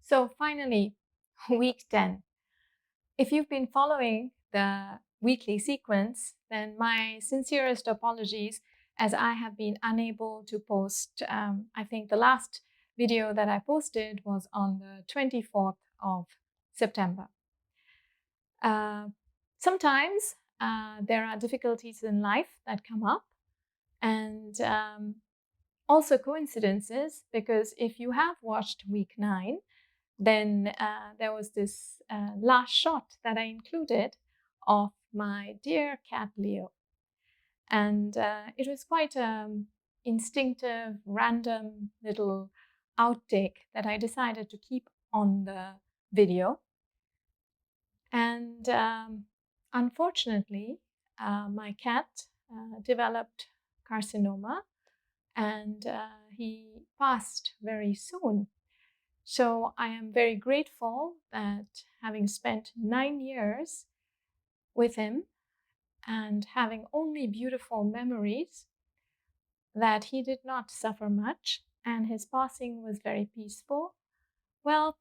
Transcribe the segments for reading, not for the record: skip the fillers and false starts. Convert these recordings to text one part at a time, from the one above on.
So finally, week 10. If you've been following the weekly sequence, then my sincerest apologies, as I have been unable to post. I think the last video that I posted was on the 24th of September. Sometimes there are difficulties in life that come up, and also coincidences, because if you have watched week 9, then there was this last shot that I included of my dear cat Leo. And it was quite an instinctive, random little outtake that I decided to keep on the video. And unfortunately, my cat developed carcinoma, and he passed very soon. So I am very grateful that, having spent 9 years with him and having only beautiful memories, that he did not suffer much and his passing was very peaceful. Well,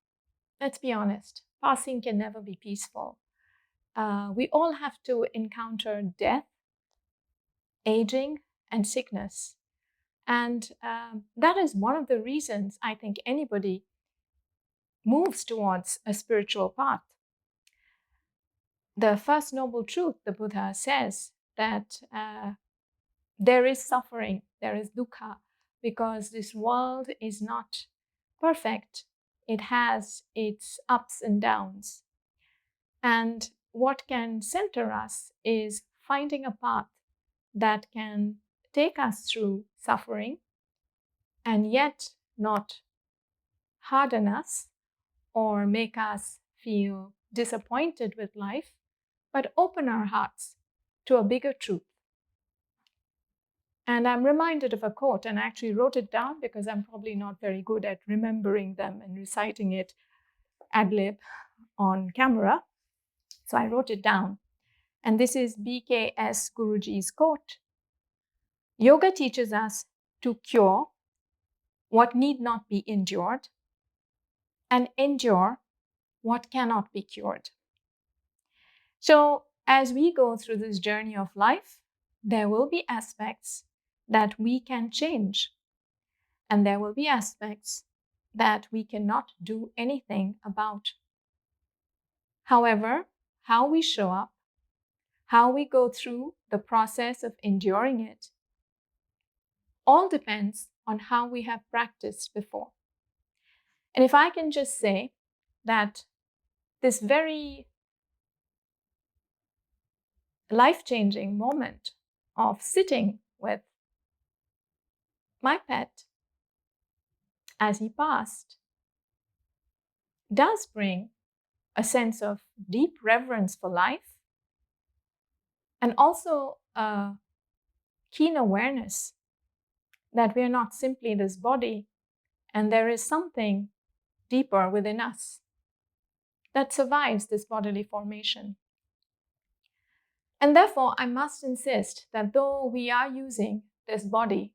let's be honest, passing can never be peaceful. We all have to encounter death, aging, and sickness. And that is one of the reasons I think anybody moves towards a spiritual path. The first noble truth, the Buddha says that there is suffering, there is dukkha, because this world is not perfect. It has its ups and downs. And what can center us is finding a path that can take us through suffering and yet not harden us or make us feel disappointed with life, but open our hearts to a bigger truth. And I'm reminded of a quote, and I actually wrote it down because I'm probably not very good at remembering them and reciting it ad lib on camera. So I wrote it down. And this is BKS Guruji's quote. Yoga teaches us to cure what need not be endured and endure what cannot be cured. So as we go through this journey of life, there will be aspects that we can change, and there will be aspects that we cannot do anything about. However, how we show up, how we go through the process of enduring it, all depends on how we have practiced before. And if I can just say that this very life-changing moment of sitting with my pet as he passed does bring a sense of deep reverence for life and also a keen awareness that we are not simply this body and there is something deeper within us that survives this bodily formation. And therefore, I must insist that though we are using this body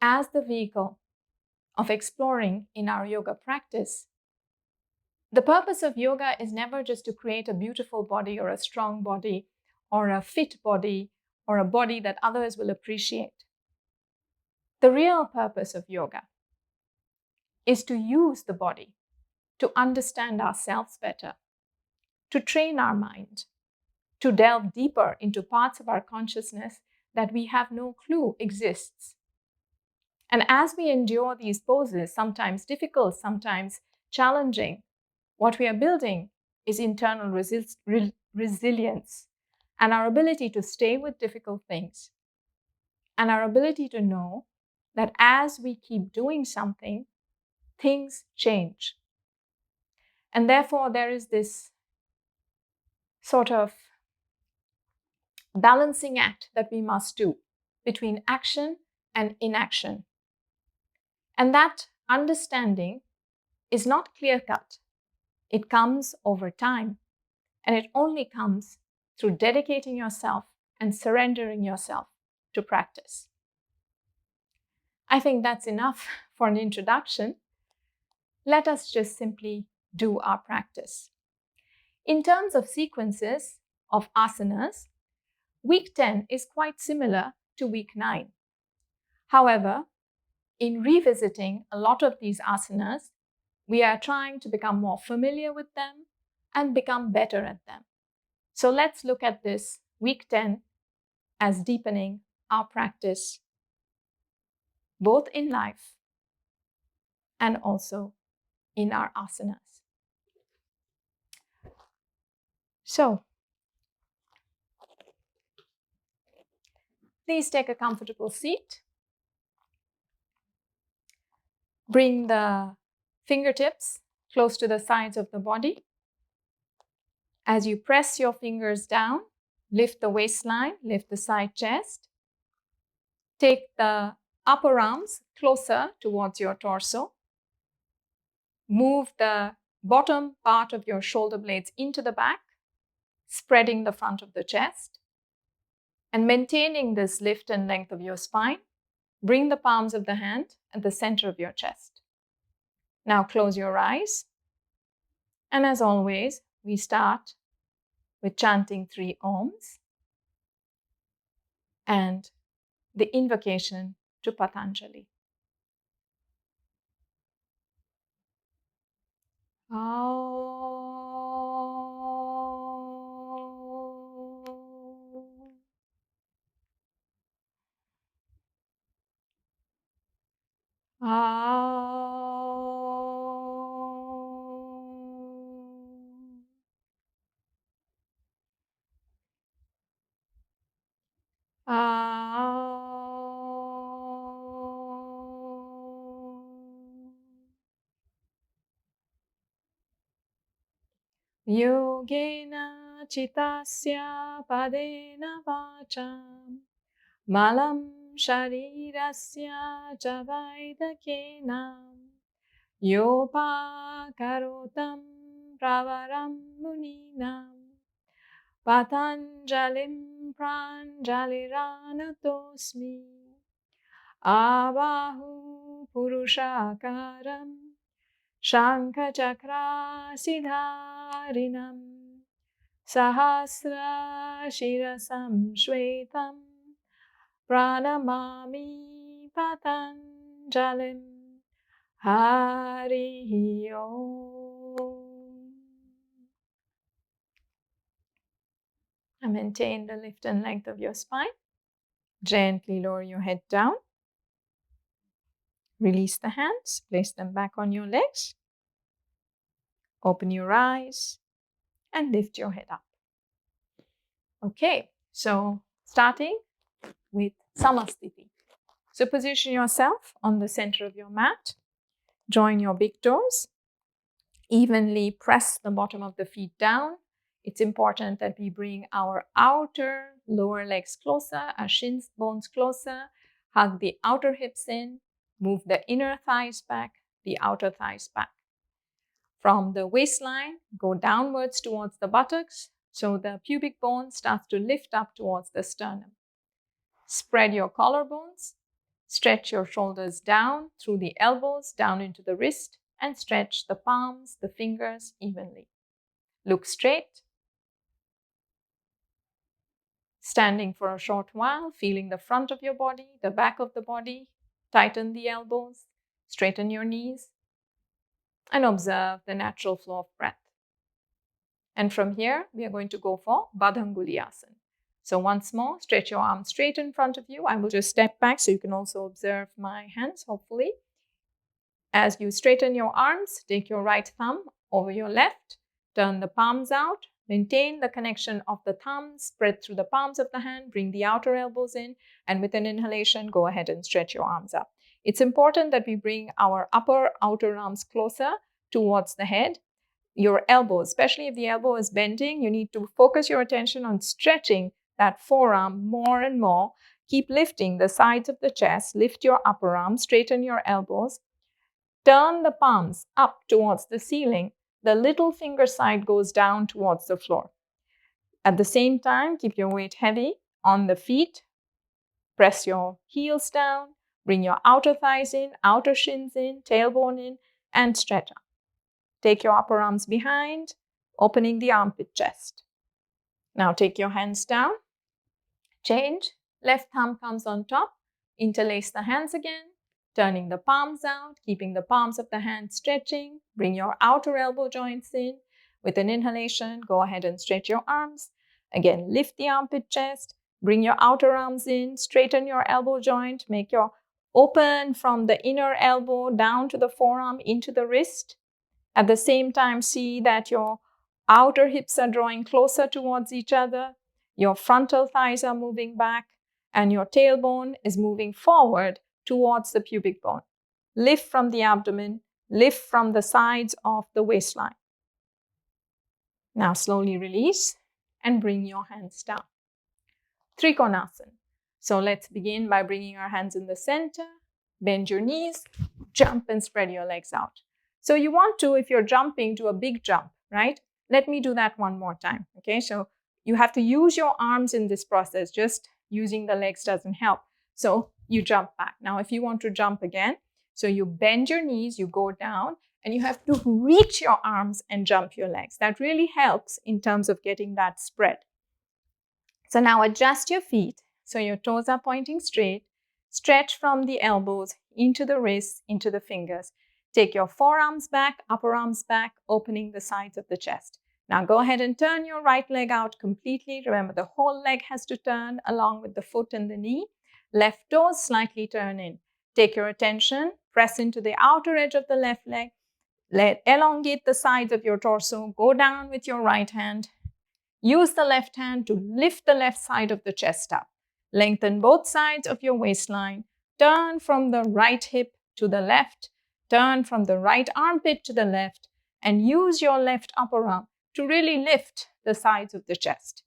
as the vehicle of exploring in our yoga practice, the purpose of yoga is never just to create a beautiful body or a strong body or a fit body or a body that others will appreciate. The real purpose of yoga is to use the body to understand ourselves better, to train our mind, to delve deeper into parts of our consciousness that we have no clue exists. And as we endure these poses, sometimes difficult, sometimes challenging, what we are building is internal resilience and our ability to stay with difficult things and our ability to know that as we keep doing something, things change. And therefore, there is this sort of balancing act that we must do between action and inaction. And that understanding is not clear-cut. It comes over time, and it only comes through dedicating yourself and surrendering yourself to practice. I think that's enough for an introduction. let us just simply do our practice. In terms of sequences of asanas, week 10 is quite similar to week 9. However, in revisiting a lot of these asanas, we are trying to become more familiar with them and become better at them. So let's look at this week 10 as deepening our practice, both in life and also in our asanas. So, please take a comfortable seat. Bring the fingertips close to the sides of the body. As you press your fingers down, lift the waistline, lift the side chest. Take the upper arms closer towards your torso. Move the bottom part of your shoulder blades into the back, spreading the front of the chest. And maintaining this lift and length of your spine, bring the palms of the hand at the center of your chest. Now close your eyes. And as always, we start with chanting 3 Oms and the invocation to Patanjali. Yogena chitasya padena vacham malam sharirasya javaidakena yopa karotam pravaram muninam patanjalim pranjaliranatosmi abahu purushakaram Shankha-chakra siddharinam sahasra shirasam shvetam pranamami patanjalim harihi om. And maintain the lift and length of your spine. Gently lower your head down. Release the hands, place them back on your legs. Open your eyes and lift your head up. Okay, so starting with Samasthiti. So position yourself on the center of your mat. Join your big toes. Evenly press the bottom of the feet down. It's important that we bring our outer lower legs closer, our shin bones closer. Hug the outer hips in. Move the inner thighs back, the outer thighs back. From the waistline, go downwards towards the buttocks, so the pubic bone starts to lift up towards the sternum. Spread your collarbones, stretch your shoulders down through the elbows, down into the wrist, and stretch the palms, the fingers evenly. Look straight. Standing for a short while, feeling the front of your body, the back of the body. Tighten the elbows, straighten your knees, and observe the natural flow of breath. And from here, we are going to go for Baddhanguliyasana. So once more, stretch your arms straight in front of you. I will just step back so you can also observe my hands, hopefully. As you straighten your arms, take your right thumb over your left, turn the palms out, maintain the connection of the thumbs, spread through the palms of the hand, bring the outer elbows in, and with an inhalation, go ahead and stretch your arms up. It's important that we bring our upper outer arms closer towards the head. Your elbow, especially if the elbow is bending, you need to focus your attention on stretching that forearm more and more. Keep lifting the sides of the chest, lift your upper arm, straighten your elbows. Turn the palms up towards the ceiling. The little finger side goes down towards the floor. At the same time, keep your weight heavy on the feet. Press your heels down. Bring your outer thighs in, outer shins in, tailbone in. and stretch up. Take your upper arms behind, opening the armpit chest. Now take your hands down. Change. Left thumb comes on top. Interlace the hands again, turning the palms out, keeping the palms of the hands stretching. Bring your outer elbow joints in. With an inhalation, go ahead and stretch your arms. Again, lift the armpit chest. Bring your outer arms in. Straighten your elbow joint. Make your open from the inner elbow down to the forearm into the wrist. At the same time, see that your outer hips are drawing closer towards each other. Your frontal thighs are moving back, and your tailbone is moving forward towards the pubic bone. Lift from the abdomen, lift from the sides of the waistline. Now slowly release and bring your hands down. Trikonasana. So let's begin by bringing our hands in the center. Bend your knees, jump and spread your legs out. So you want to, if you're jumping, do a big jump, right? Let me do that one more time, okay? So you have to use your arms in this process. Just using the legs doesn't help. So you jump back. Now, if you want to jump again, so you bend your knees, you go down, and you have to reach your arms and jump your legs. That really helps in terms of getting that spread. So now adjust your feet so your toes are pointing straight. Stretch from the elbows into the wrists, into the fingers. Take your forearms back, upper arms back, opening the sides of the chest. Now go ahead and turn your right leg out completely. Remember, the whole leg has to turn along with the foot and the knee. Left toes slightly turn in. Take your attention, press into the outer edge of the left leg. Elongate the sides of your torso. Go down with your right hand. Use the left hand to lift the left side of the chest up. Lengthen both sides of your waistline. Turn from the right hip to the left. Turn from the right armpit to the left. And use your left upper arm to really lift the sides of the chest.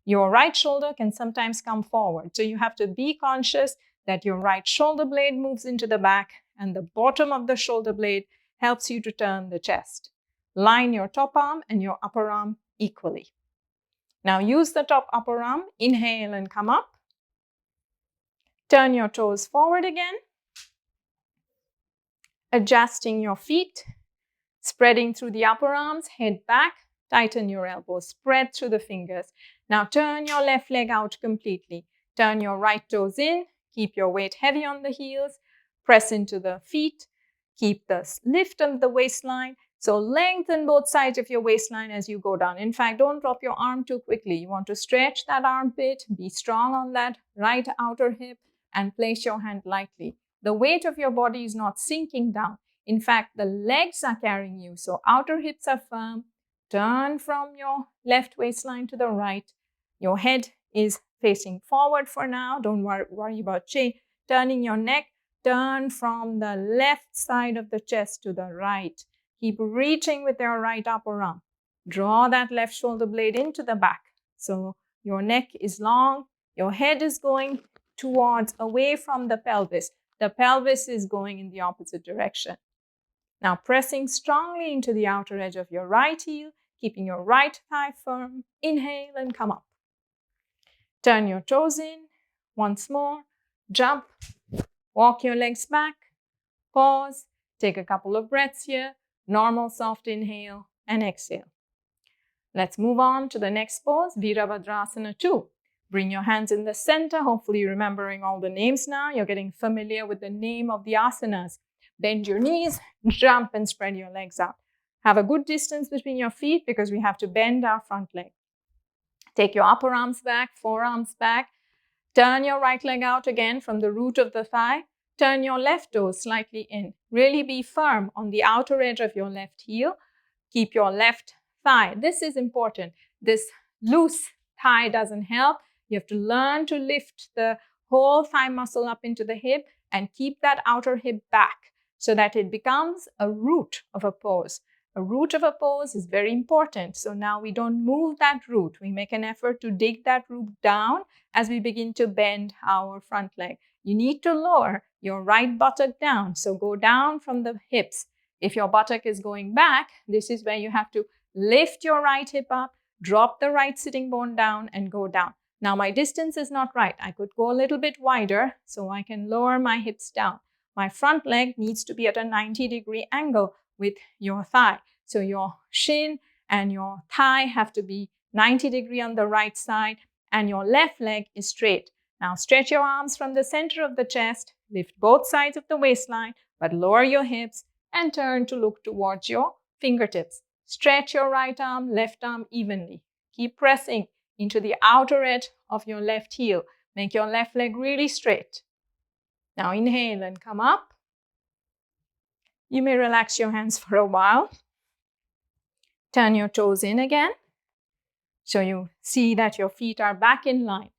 Your right shoulder can sometimes come forward. So you have to be conscious that your right shoulder blade moves into the back and the bottom of the shoulder blade helps you to turn the chest. Line your top arm and your upper arm equally. Now use the top upper arm. Inhale and come up. Turn your toes forward again. Adjusting your feet. Spreading through the upper arms, head back. Tighten your elbows. Spread through the fingers. Now turn your left leg out completely. Turn your right toes in. Keep your weight heavy on the heels. Press into the feet. Keep the lift of the waistline. So lengthen both sides of your waistline as you go down. In fact, don't drop your arm too quickly. You want to stretch that armpit, be strong on that right outer hip, and place your hand lightly. The weight of your body is not sinking down. In fact, the legs are carrying you. So outer hips are firm. Turn from your left waistline to the right. Your head is facing forward for now. Don't worry about turning your neck. Turn from the left side of the chest to the right. Keep reaching with your right upper arm. Draw that left shoulder blade into the back. So your neck is long. Your head is going towards, away from the pelvis. The pelvis is going in the opposite direction. Now pressing strongly into the outer edge of your right heel, keeping your right thigh firm. Inhale and come up. Turn your toes in. Once more. Jump. Walk your legs back. Pause. Take a couple of breaths here. Normal soft inhale and exhale. Let's move on to the next pose, Virabhadrasana 2. Bring your hands in the center. Hopefully you're remembering all the names now. You're getting familiar with the name of the asanas. Bend your knees, jump and spread your legs out. Have a good distance between your feet because we have to bend our front leg. Take your upper arms back, forearms back. Turn your right leg out again from the root of the thigh. Turn your left toes slightly in. Really be firm on the outer edge of your left heel. Keep your left thigh. This is important. This loose thigh doesn't help. You have to learn to lift the whole thigh muscle up into the hip and keep that outer hip back so that it becomes a root of a pose. A root of a pose is very important. So now we don't move that root. We make an effort to dig that root down as we begin to bend our front leg. You need to lower your right buttock down. So go down from the hips. If your buttock is going back, this is where you have to lift your right hip up, drop the right sitting bone down and go down. Now my distance is not right. I could go a little bit wider so I can lower my hips down. My front leg needs to be at a 90-degree angle with your thigh. So your shin and your thigh have to be 90 degrees on the right side, and your left leg is straight. Now stretch your arms from the center of the chest, lift both sides of the waistline, but lower your hips and turn to look towards your fingertips. Stretch your right arm, left arm evenly. Keep pressing into the outer edge of your left heel. Make your left leg really straight. Now inhale and come up. You may relax your hands for a while. Turn your toes in again. So you see that your feet are back in line.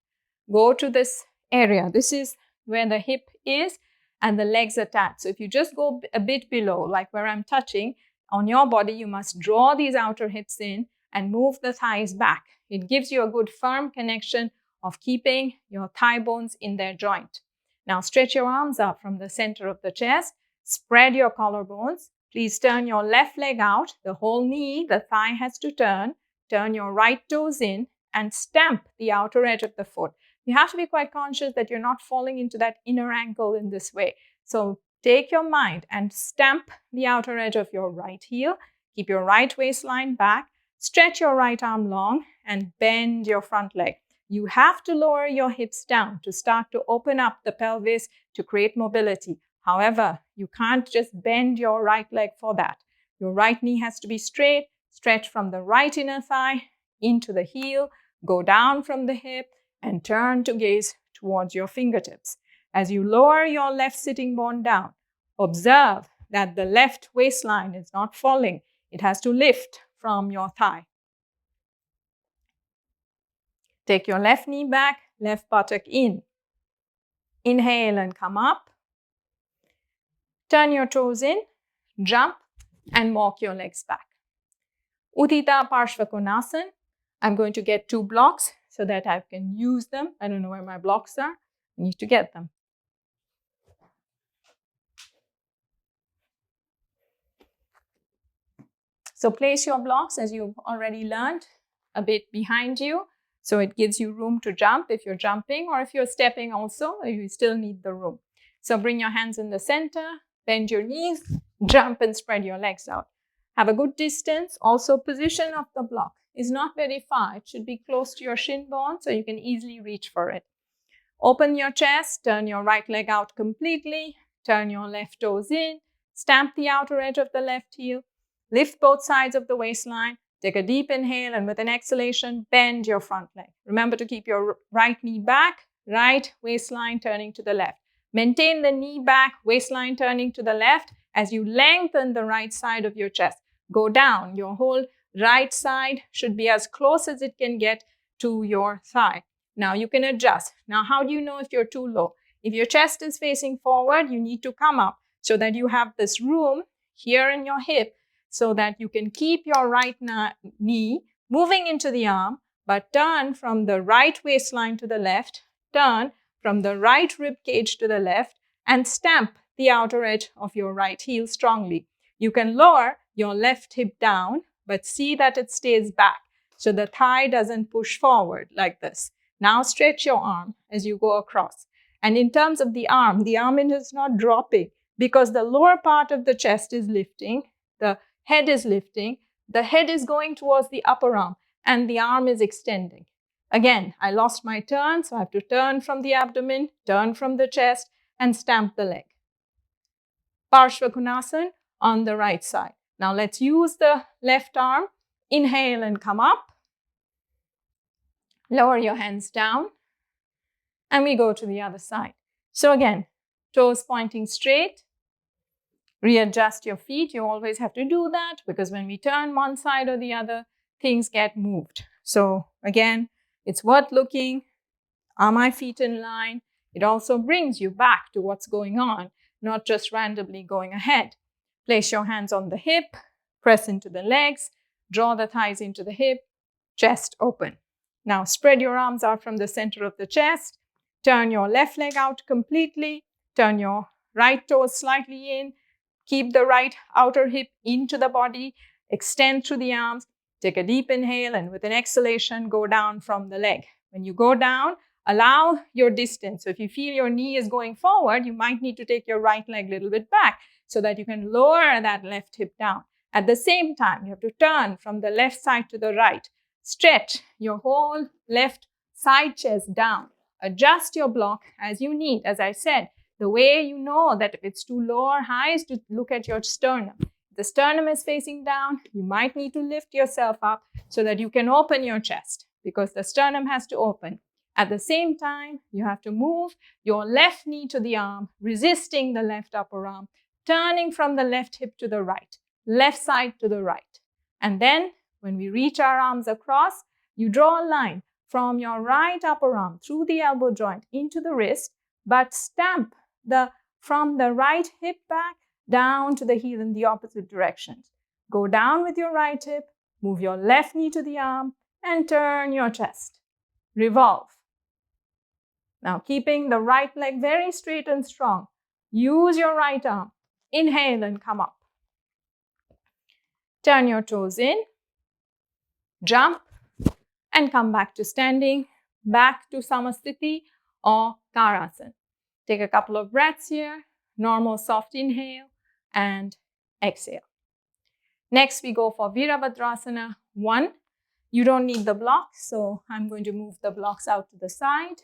Go to this area. This is where the hip is and the legs attach. So if you just go a bit below, like where I'm touching, on your body, you must draw these outer hips in and move the thighs back. It gives you a good firm connection of keeping your thigh bones in their joint. Now stretch your arms up from the center of the chest. Spread your collarbones. Please turn your left leg out. The whole knee, the thigh has to turn. Turn your right toes in and stamp the outer edge of the foot. You have to be quite conscious that you're not falling into that inner ankle in this way. So take your mind and stamp the outer edge of your right heel. Keep your right waistline back. Stretch your right arm long and bend your front leg. You have to lower your hips down to start to open up the pelvis to create mobility. However, you can't just bend your right leg for that. Your right knee has to be straight. Stretch from the right inner thigh into the heel. Go down from the hip and turn to gaze towards your fingertips. As you lower your left sitting bone down, observe that the left waistline is not falling. It has to lift from your thigh. Take your left knee back, left buttock in. Inhale and come up. Turn your toes in, jump, and walk your legs back. Utthita Parsvakonasana. I'm going to get 2 blocks so that I can use them. I don't know where my blocks are. I need to get them. So place your blocks, as you've already learned, a bit behind you. So it gives you room to jump if you're jumping, or if you're stepping also, you still need the room. So bring your hands in the center, bend your knees, jump and spread your legs out. Have a good distance. Also, position of the block is not very far. It should be close to your shin bone so you can easily reach for it. Open your chest, turn your right leg out completely, turn your left toes in, stamp the outer edge of the left heel, lift both sides of the waistline, take a deep inhale, and with an exhalation, bend your front leg. Remember to keep your right knee back, right waistline turning to the left. Maintain the knee back, waistline turning to the left as you lengthen the right side of your chest. Go down. Your whole right side should be as close as it can get to your thigh. Now you can adjust. Now, how do you know if you're too low? If your chest is facing forward, you need to come up so that you have this room here in your hip so that you can keep your right knee moving into the arm, but turn from the right waistline to the left, turn from the right rib cage to the left, and stamp the outer edge of your right heel strongly. You can lower your left hip down, but see that it stays back so the thigh doesn't push forward like this. Now stretch your arm as you go across. And in terms of the arm is not dropping because the lower part of the chest is lifting, the head is lifting, the head is going towards the upper arm, and the arm is extending. Again, I lost my turn, so I have to turn from the abdomen, turn from the chest, and stamp the leg. Parsvakonasana on the right side. Now let's use the left arm. Inhale and come up. Lower your hands down. And we go to the other side. So again, toes pointing straight. Readjust your feet. You always have to do that because when we turn one side or the other, things get moved. So again, it's worth looking. Are my feet in line? It also brings you back to what's going on, not just randomly going ahead. Place your hands on the hip, press into the legs, draw the thighs into the hip, chest open. Now spread your arms out from the center of the chest. Turn your left leg out completely. Turn your right toes slightly in. Keep the right outer hip into the body. Extend through the arms. Take a deep inhale and with an exhalation, go down from the leg. When you go down, allow your distance. So if you feel your knee is going forward, you might need to take your right leg a little bit back so that you can lower that left hip down. At the same time, you have to turn from the left side to the right. Stretch your whole left side chest down. Adjust your block as you need. As I said, the way you know that if it's too low or high is to look at your sternum. If the sternum is facing down, you might need to lift yourself up so that you can open your chest, because the sternum has to open. At the same time, you have to move your left knee to the arm, resisting the left upper arm, turning from the left hip to the right, left side to the right. And then when we reach our arms across, you draw a line from your right upper arm through the elbow joint into the wrist, but stamp from the right hip back down to the heel in the opposite direction. Go down with your right hip, move your left knee to the arm, and turn your chest. Revolve. Now, keeping the right leg very straight and strong, use your right arm. Inhale and come up. Turn your toes in, jump, and come back to standing, back to Samasthiti or Karasana. Take a couple of breaths here, normal soft inhale and exhale. Next, we go for Virabhadrasana 1. You don't need the blocks, so I'm going to move the blocks out to the side.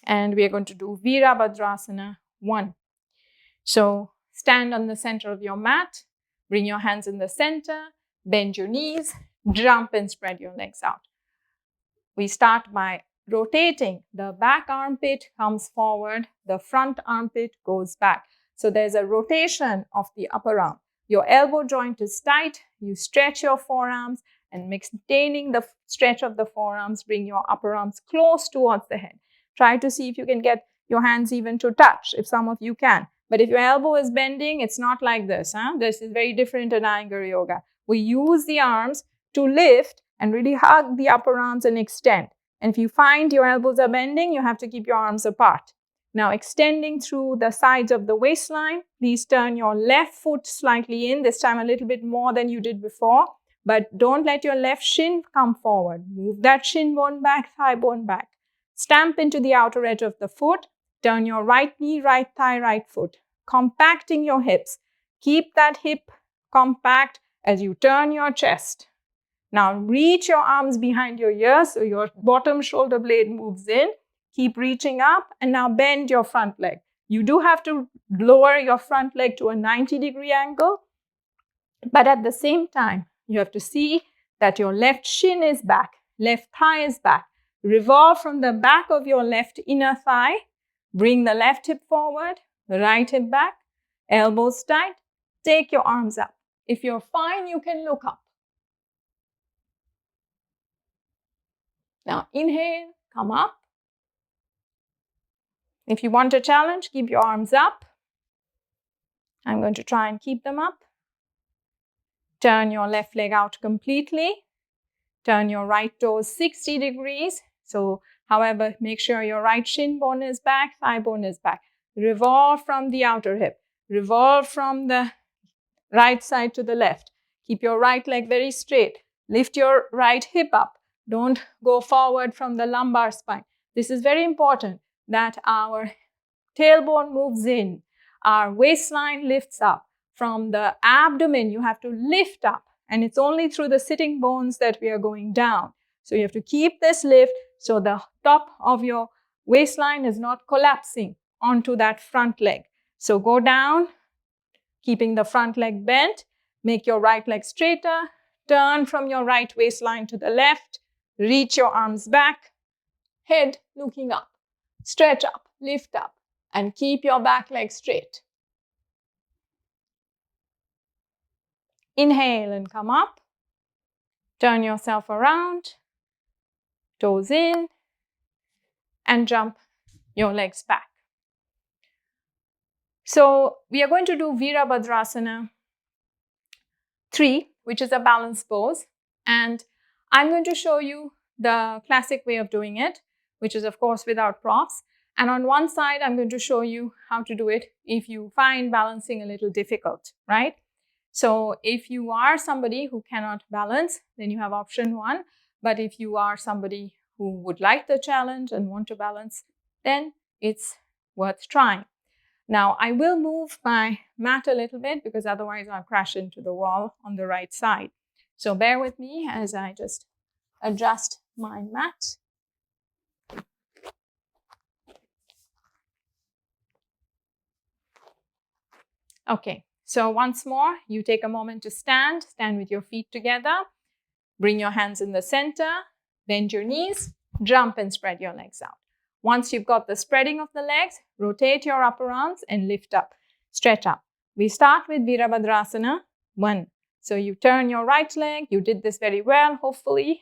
And we are going to do Virabhadrasana 1. So stand on the center of your mat, bring your hands in the center, bend your knees, jump and spread your legs out. We start by rotating. The back armpit comes forward, the front armpit goes back. So there's a rotation of the upper arm. Your elbow joint is tight, you stretch your forearms, and maintaining the stretch of the forearms, bring your upper arms close towards the head. Try to see if you can get your hands even to touch, if some of you can. But if your elbow is bending, it's not like this. This is very different in Iyengar yoga. We use the arms to lift and really hug the upper arms and extend. And if you find your elbows are bending, you have to keep your arms apart. Now, extending through the sides of the waistline, please turn your left foot slightly in, this time a little bit more than you did before. But don't let your left shin come forward. Move that shin bone back, thigh bone back. Stamp into the outer edge of the foot. Turn your right knee, right thigh, right foot. Compacting your hips. Keep that hip compact as you turn your chest. Now reach your arms behind your ears so your bottom shoulder blade moves in. Keep reaching up and now bend your front leg. You do have to lower your front leg to a 90-degree angle, but at the same time, you have to see that your left shin is back, left thigh is back. Revolve from the back of your left inner thigh. Bring the left hip forward, the right hip back, elbows tight. Take your arms up. If you're fine, you can look up. Now inhale, come up. If you want a challenge, keep your arms up. I'm going to try and keep them up. Turn your left leg out completely. Turn your right toes 60 degrees. So, however, make sure your right shin bone is back, thigh bone is back. Revolve from the outer hip. Revolve from the right side to the left. Keep your right leg very straight. Lift your right hip up. Don't go forward from the lumbar spine. This is very important that our tailbone moves in. Our waistline lifts up. From the abdomen, you have to lift up. And it's only through the sitting bones that we are going down. So you have to keep this lift so the top of your waistline is not collapsing onto that front leg. So go down, keeping the front leg bent. Make your right leg straighter. Turn from your right waistline to the left. Reach your arms back. Head looking up. Stretch up, lift up, and keep your back leg straight. Inhale and come up. Turn yourself around. Toes in. And jump your legs back. So we are going to do Virabhadrasana 3, which is a balance pose. And I'm going to show you the classic way of doing it, which is of course without props. And on one side, I'm going to show you how to do it if you find balancing a little difficult, right? So if you are somebody who cannot balance, then you have option 1. But if you are somebody who would like the challenge and want to balance, then it's worth trying. Now, I will move my mat a little bit because otherwise I'll crash into the wall on the right side. So bear with me as I just adjust my mat. Okay, so once more, you take a moment to stand with your feet together, bring your hands in the center, bend your knees, jump and spread your legs out. Once you've got the spreading of the legs, rotate your upper arms and lift up, stretch up. We start with Virabhadrasana, 1. So you turn your right leg, you did this very well, hopefully.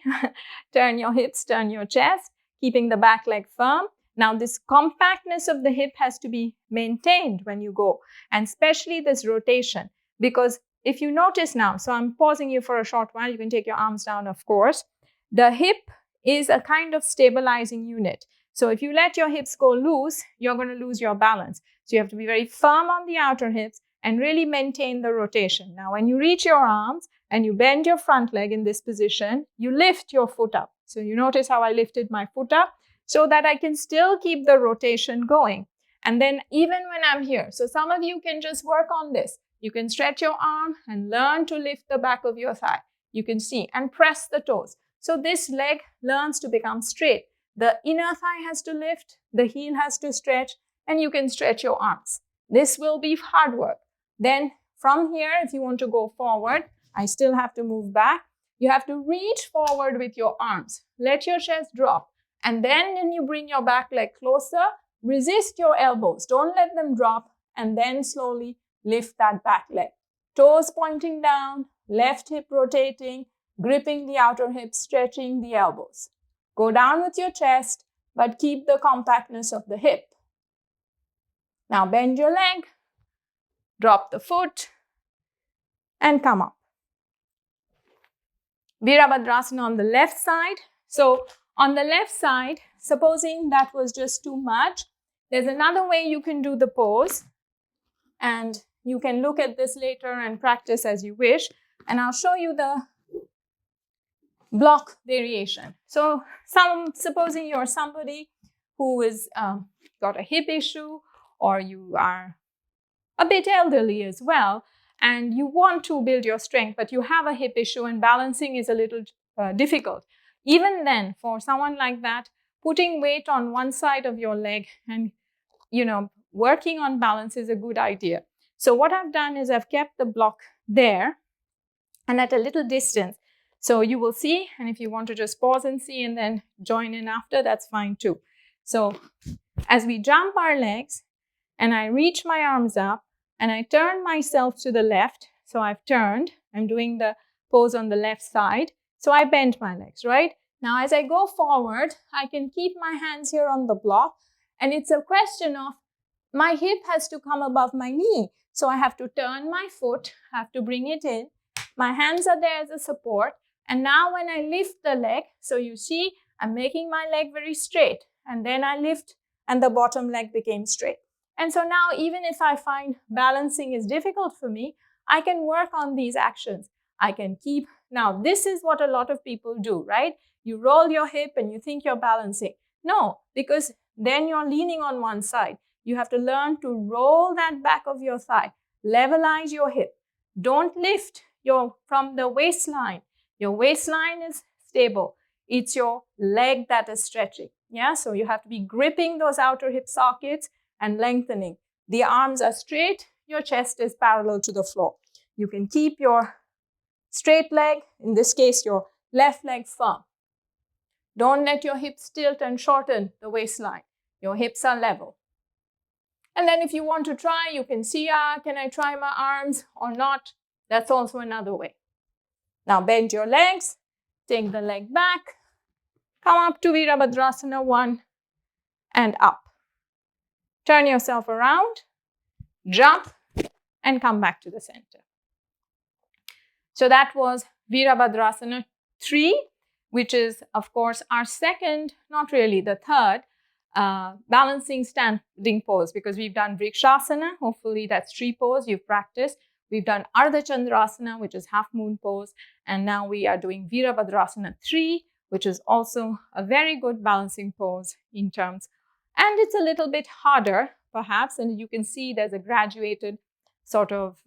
Turn your hips, turn your chest, keeping the back leg firm. Now this compactness of the hip has to be maintained when you go, and especially this rotation, because if you notice now, so I'm pausing you for a short while, you can take your arms down, of course. The hip is a kind of stabilizing unit. So if you let your hips go loose, you're going to lose your balance. So you have to be very firm on the outer hips and really maintain the rotation. Now, when you reach your arms and you bend your front leg in this position, you lift your foot up. So you notice how I lifted my foot up so that I can still keep the rotation going. And then even when I'm here, so some of you can just work on this. You can stretch your arm and learn to lift the back of your thigh. You can see and press the toes. So this leg learns to become straight. The inner thigh has to lift, the heel has to stretch, and you can stretch your arms. This will be hard work. Then from here, if you want to go forward, I still have to move back. You have to reach forward with your arms. Let your chest drop. And then when you bring your back leg closer, resist your elbows. Don't let them drop. And then slowly lift that back leg. Toes pointing down, left hip rotating, gripping the outer hip, stretching the elbows. Go down with your chest, but keep the compactness of the hip. Now bend your leg, drop the foot, and come up. Virabhadrasana on the left side. So on the left side, supposing that was just too much, there's another way you can do the pose. And you can look at this later and practice as you wish. And I'll show you the block variation. So supposing you're somebody who is got a hip issue, or you are a bit elderly as well, and you want to build your strength, but you have a hip issue and balancing is a little difficult. Even then, for someone like that, putting weight on one side of your leg and, working on balance is a good idea. So what I've done is I've kept the block there and at a little distance. So you will see, and if you want to just pause and see and then join in after, that's fine too. So as we jump our legs and I reach my arms up and I turn myself to the left. So I've turned, I'm doing the pose on the left side. So I bend my legs, right? Now as I go forward, I can keep my hands here on the block, and it's a question of my hip has to come above my knee. So I have to turn my foot, I have to bring it in. My hands are there as a support. And now when I lift the leg, so you see, I'm making my leg very straight. And then I lift and the bottom leg became straight. And so now even if I find balancing is difficult for me, I can work on these actions. I can keep, now this is what a lot of people do, right? You roll your hip and you think you're balancing. No, because then you're leaning on one side. You have to learn to roll that back of your thigh, levelize your hip. Don't lift from the waistline. Your waistline is stable. It's your leg that is stretching. Yeah, so you have to be gripping those outer hip sockets and lengthening. The arms are straight. Your chest is parallel to the floor. You can keep your straight leg, in this case, your left leg firm. Don't let your hips tilt and shorten the waistline. Your hips are level. And then if you want to try, you can see, can I try my arms or not? That's also another way. Now bend your legs, take the leg back, come up to Virabhadrasana 1 and up. Turn yourself around, jump, and come back to the center. So that was Virabhadrasana 3, which is, of course, our second, not really the third, balancing standing pose, because we've done Virasana. Hopefully that's tree pose you've practiced. We've done Ardha Chandrasana, which is half moon pose. And now we are doing Virabhadrasana 3, which is also a very good balancing pose in terms. And it's a little bit harder, perhaps, and you can see there's a graduated sort of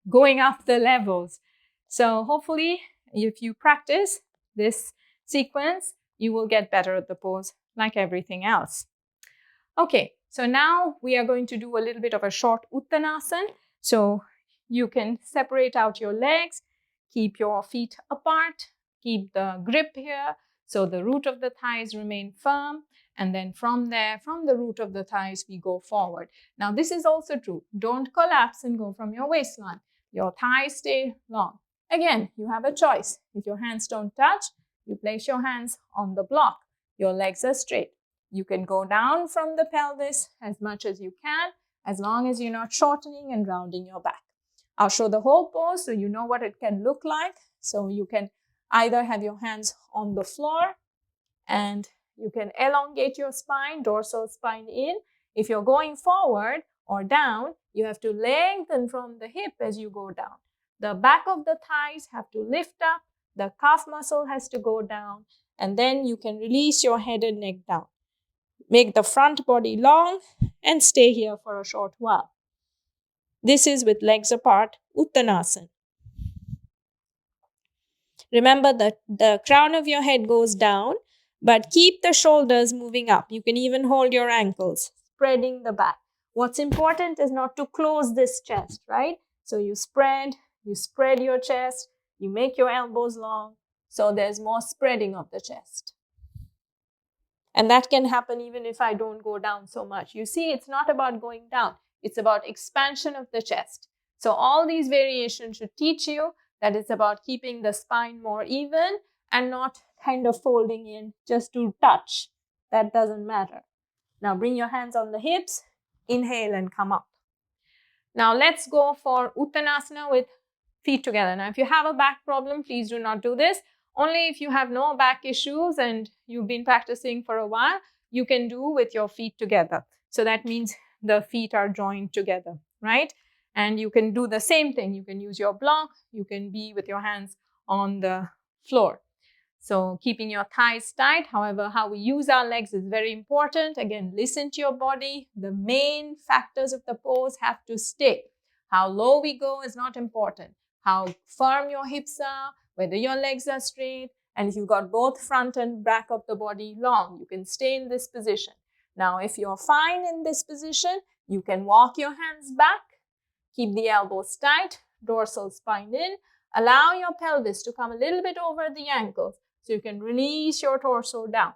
going up the levels. So hopefully, if you practice this sequence, you will get better at the pose like everything else. Okay, so now we are going to do a little bit of a short Uttanasana. So you can separate out your legs, keep your feet apart, keep the grip here, so the root of the thighs remain firm. And then from there, from the root of the thighs, we go forward. Now, this is also true. Don't collapse and go from your waistline. Your thighs stay long. Again, you have a choice. If your hands don't touch, you place your hands on the block. Your legs are straight. You can go down from the pelvis as much as you can, as long as you're not shortening and rounding your back. I'll show the whole pose so you know what it can look like. So you can either have your hands on the floor and you can elongate your spine, dorsal spine in. If you're going forward or down, you have to lengthen from the hip as you go down. The back of the thighs have to lift up, the calf muscle has to go down, and then you can release your head and neck down. Make the front body long and stay here for a short while. This is with legs apart, Uttanasana. Remember that the crown of your head goes down, but keep the shoulders moving up. You can even hold your ankles, spreading the back. What's important is not to close this chest, right? So you spread your chest, you make your elbows long, so there's more spreading of the chest. And that can happen even if I don't go down so much. You see, it's not about going down. It's about expansion of the chest. So all these variations should teach you that it's about keeping the spine more even and not kind of folding in just to touch. That doesn't matter. Now bring your hands on the hips, inhale and come up. Now let's go for Uttanasana with feet together. Now if you have a back problem, please do not do this. Only if you have no back issues and you've been practicing for a while, you can do with your feet together. So that means the feet are joined together, right? And you can do the same thing. You can use your block. You can be with your hands on the floor. So keeping your thighs tight. However, how we use our legs is very important. Again, listen to your body. The main factors of the pose have to stay. How low we go is not important. How firm your hips are, whether your legs are straight, and if you've got both front and back of the body long, you can stay in this position. Now, if you're fine in this position, you can walk your hands back, keep the elbows tight, dorsal spine in, allow your pelvis to come a little bit over the ankles so you can release your torso down,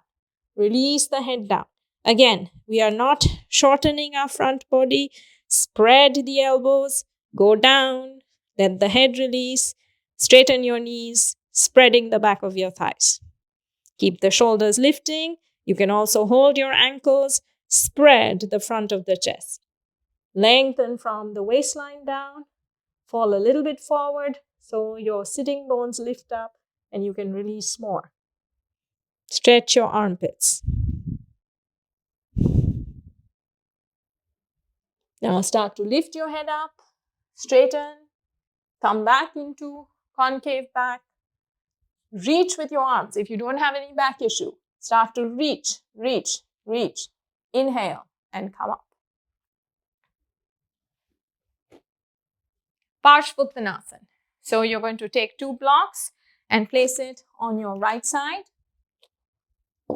release the head down. Again, we are not shortening our front body, spread the elbows, go down, let the head release, straighten your knees, spreading the back of your thighs. Keep the shoulders lifting. You can also hold your ankles, spread the front of the chest. Lengthen from the waistline down, fall a little bit forward so your sitting bones lift up and you can release more. Stretch your armpits. Now start to lift your head up, straighten, come back into concave back. Reach with your arms. If you don't have any back issue, start to reach, reach, reach. Inhale and come up. Pasvottanasana. So you're going to take 2 blocks and place it on your right side.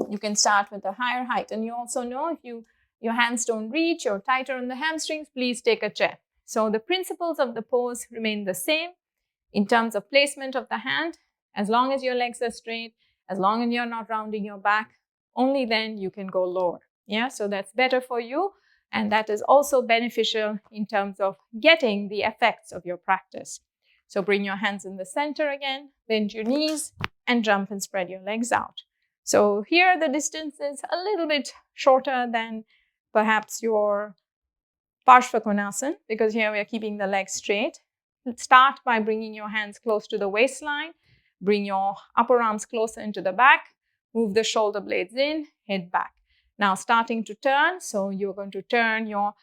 You can start with a higher height. And you also know if your hands don't reach, you're tighter on the hamstrings, please take a chair. So the principles of the pose remain the same in terms of placement of the hand. As long as your legs are straight, as long as you're not rounding your back, only then you can go lower. Yeah, so that's better for you. And that is also beneficial in terms of getting the effects of your practice. So bring your hands in the center again, bend your knees and jump and spread your legs out. So here the distance is a little bit shorter than perhaps your Parsvakonasana because here we are keeping the legs straight. Start by bringing your hands close to the waistline. Bring your upper arms closer into the back. Move the shoulder blades in, head back. Now starting to turn. So you're going to turn your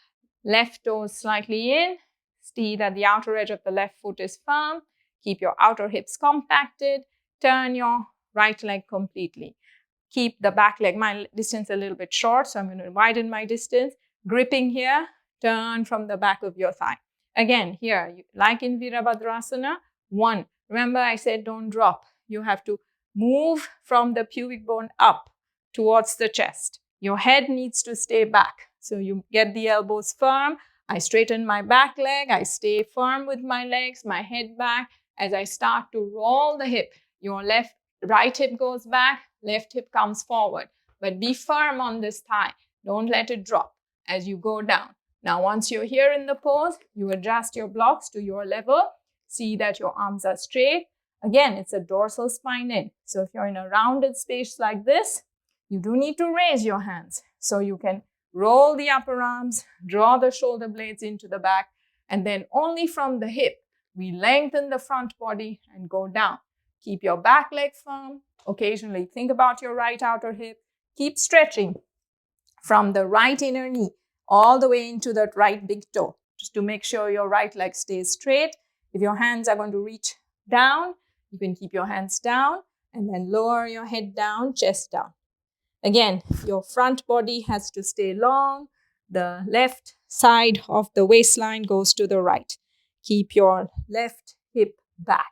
left toes slightly in. See that the outer edge of the left foot is firm. Keep your outer hips compacted. Turn your right leg completely. Keep the back leg, my distance a little bit short, so I'm going to widen my distance. Gripping here, turn from the back of your thigh. Again, here, like in Virabhadrasana, 1. Remember I said don't drop. You have to move from the pubic bone up towards the chest. Your head needs to stay back. So you get the elbows firm. I straighten my back leg. I stay firm with my legs, my head back. As I start to roll the hip, your right hip goes back, left hip comes forward. But be firm on this thigh. Don't let it drop as you go down. Now, once you're here in the pose, you adjust your blocks to your level. See that your arms are straight. Again, it's a dorsal spine in. So if you're in a rounded space like this, you do need to raise your hands. So you can roll the upper arms, draw the shoulder blades into the back, and then only from the hip, we lengthen the front body and go down. Keep your back leg firm. Occasionally think about your right outer hip. Keep stretching from the right inner knee all the way into that right big toe, just to make sure your right leg stays straight. If your hands are going to reach down, you can keep your hands down and then lower your head down, chest down. Again, your front body has to stay long. The left side of the waistline goes to the right. Keep your left hip back.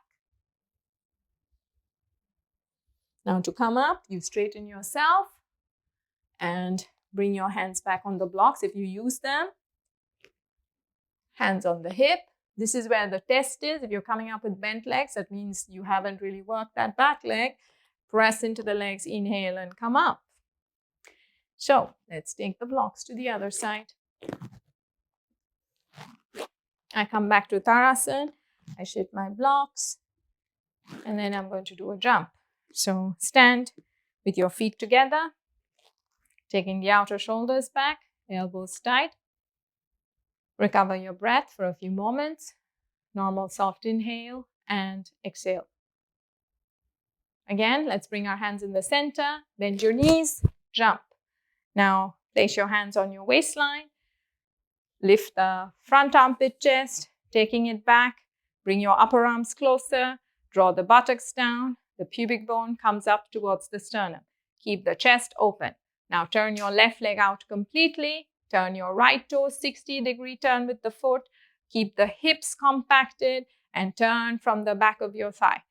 Now to come up, you straighten yourself and bring your hands back on the blocks if you use them. Hands on the hip. This is where the test is. If you're coming up with bent legs, that means you haven't really worked that back leg. Press into the legs, inhale and come up. So let's take the blocks to the other side. I come back to Uttanasana. I shift my blocks and then I'm going to do a jump. So stand with your feet together, taking the outer shoulders back, elbows tight. Recover your breath for a few moments. Normal soft inhale and exhale. Again, let's bring our hands in the center. Bend your knees, jump. Now place your hands on your waistline. Lift the front armpit chest, taking it back. Bring your upper arms closer. Draw the buttocks down. The pubic bone comes up towards the sternum. Keep the chest open. Now turn your left leg out completely. Turn your right toe 60-degree turn with the foot. Keep the hips compacted and turn from the back of your thigh.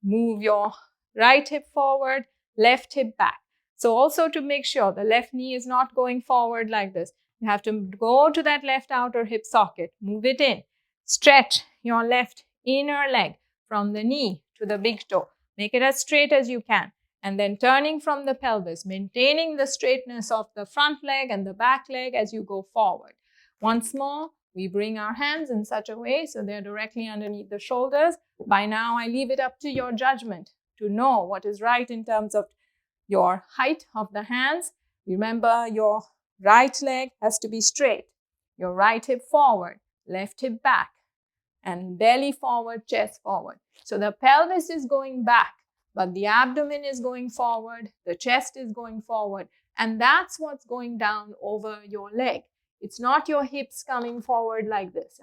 Move your right hip forward, left hip back. So also to make sure the left knee is not going forward like this. You have to go to that left outer hip socket. Move it in. Stretch your left inner leg from the knee to the big toe. Make it as straight as you can. And then turning from the pelvis, maintaining the straightness of the front leg and the back leg as you go forward. Once more, we bring our hands in such a way so they're directly underneath the shoulders. By now, I leave it up to your judgment to know what is right in terms of your height of the hands. Remember, your right leg has to be straight. Your right hip forward, left hip back, and belly forward, chest forward. So the pelvis is going back, but the abdomen is going forward, the chest is going forward, and that's what's going down over your leg. It's not your hips coming forward like this.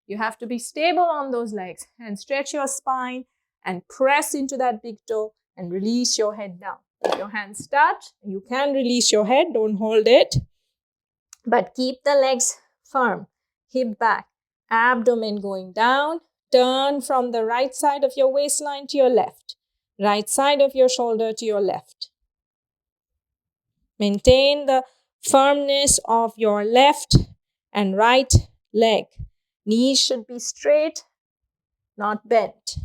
You have to be stable on those legs and stretch your spine and press into that big toe and release your head down. If your hands touch, you can release your head, don't hold it, but keep the legs firm, hip back, abdomen going down. Turn from the right side of your waistline to your left. Right side of your shoulder to your left. Maintain the firmness of your left and right leg. Knees should be straight, not bent.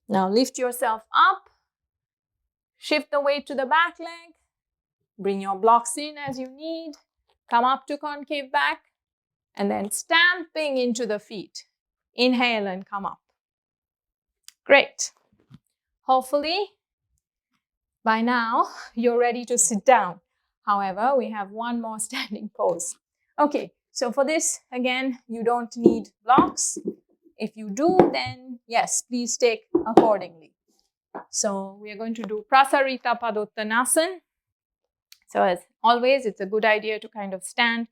Now lift yourself up. Shift the weight to the back leg. Bring your blocks in as you need. Come up to concave back. And then stamping into the feet. Inhale and come up. Great. Hopefully, by now, you're ready to sit down. However, we have one more standing pose. Okay, so for this, again, you don't need blocks. If you do, then yes, please take accordingly. So we are going to do Prasarita Padottanasana. So as always, it's a good idea to kind of stand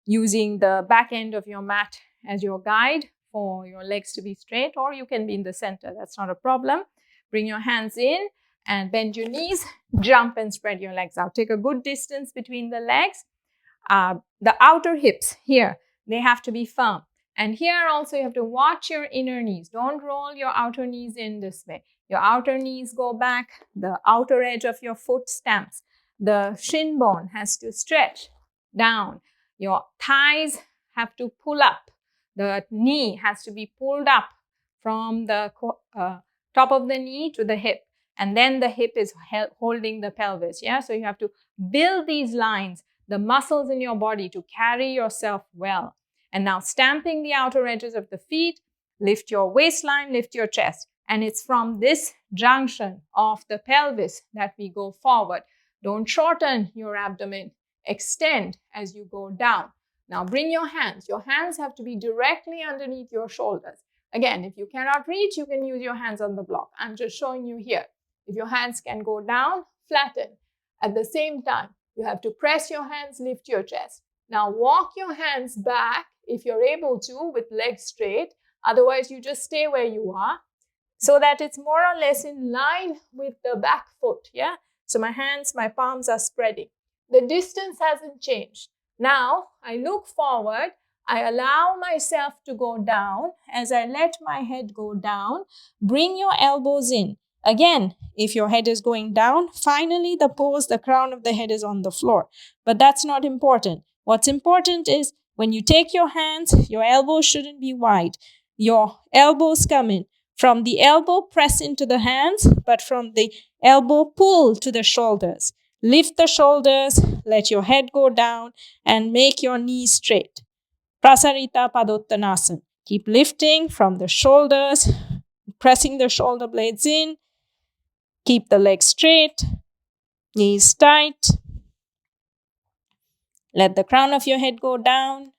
using the back end of your mat as your guide for your legs to be straight, or you can be in the center. That's not a problem. Bring your hands in and bend your knees. Jump and spread your legs out. Take a good distance between the legs. The outer hips here, they have to be firm. And here also you have to watch your inner knees. Don't roll your outer knees in this way. Your outer knees go back. The outer edge of your foot stamps. The shin bone has to stretch down. Your thighs have to pull up. The knee has to be pulled up from the top of the knee to the hip. And then the hip is holding the pelvis. Yeah, so you have to build these lines, the muscles in your body to carry yourself well. And now stamping the outer edges of the feet, lift your waistline, lift your chest. And it's from this junction of the pelvis that we go forward. Don't shorten your abdomen. Extend as you go down. Now bring your hands. Your hands have to be directly underneath your shoulders. Again, if you cannot reach, you can use your hands on the block. I'm just showing you here. If your hands can go down, flatten. At the same time, you have to press your hands, lift your chest. Now walk your hands back if you're able to with legs straight. Otherwise, you just stay where you are so that it's more or less in line with the back foot. Yeah. So my hands, my palms are spreading. The distance hasn't changed. Now I look forward. I allow myself to go down. As I let my head go down, bring your elbows in. Again, if your head is going down, finally the pose, the crown of the head is on the floor. But that's not important. What's important is when you take your hands, your elbows shouldn't be wide. Your elbows come in. From the elbow, press into the hands, but from the elbow, pull to the shoulders. Lift the shoulders, let your head go down, and make your knees straight. Prasarita Padottanasana. Keep lifting from the shoulders, pressing the shoulder blades in. Keep the legs straight, knees tight. Let the crown of your head go down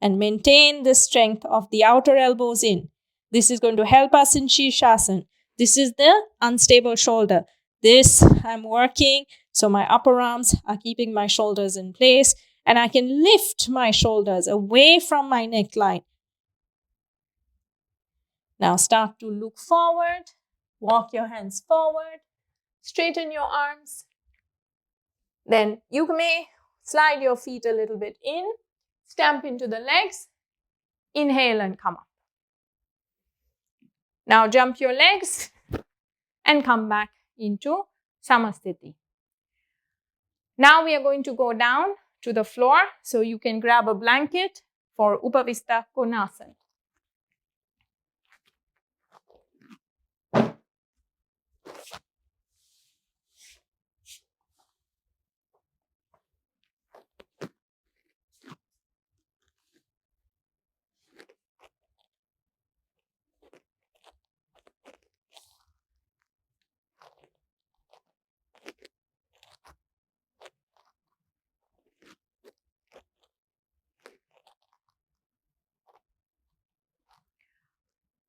and maintain the strength of the outer elbows in. This is going to help us in Sirsasana. This is the unstable shoulder. This I'm working, so my upper arms are keeping my shoulders in place, and I can lift my shoulders away from my neckline. Now start to look forward. Walk your hands forward. Straighten your arms. Then you may slide your feet a little bit in. Stamp into the legs. Inhale and come up. Now jump your legs and come back into Samasthiti. Now we are going to go down to the floor. So you can grab a blanket for Upavistha Konasana.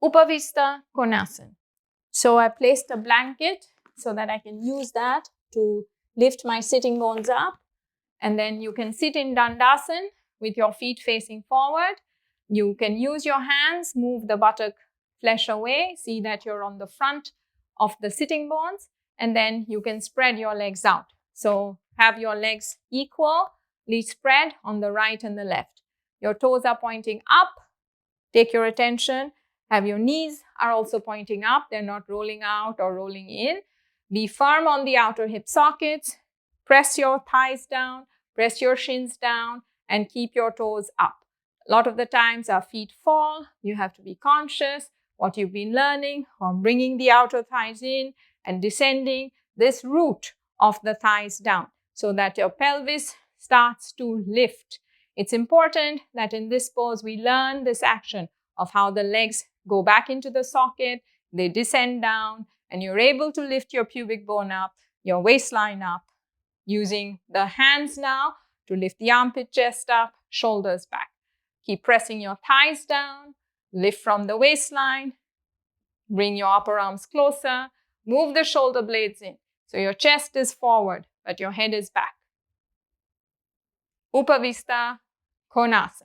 Upavistha Konasana. So I placed a blanket so that I can use that to lift my sitting bones up. And then you can sit in Dandasana with your feet facing forward. You can use your hands, move the buttock flesh away. See that you're on the front of the sitting bones. And then you can spread your legs out. So have your legs equally spread on the right and the left. Your toes are pointing up. Take your attention. Have your knees are also pointing up. They're not rolling out or rolling in. Be firm on the outer hip sockets. Press your thighs down. Press your shins down and keep your toes up. A lot of the times our feet fall. You have to be conscious what you've been learning on bringing the outer thighs in and descending this root of the thighs down so that your pelvis starts to lift. It's important that in this pose we learn this action of how the legs go back into the socket, they descend down, and you're able to lift your pubic bone up, your waistline up, using the hands now to lift the armpit chest up, shoulders back. Keep pressing your thighs down, lift from the waistline, bring your upper arms closer, move the shoulder blades in. So your chest is forward, but your head is back. Upavistha Konasana.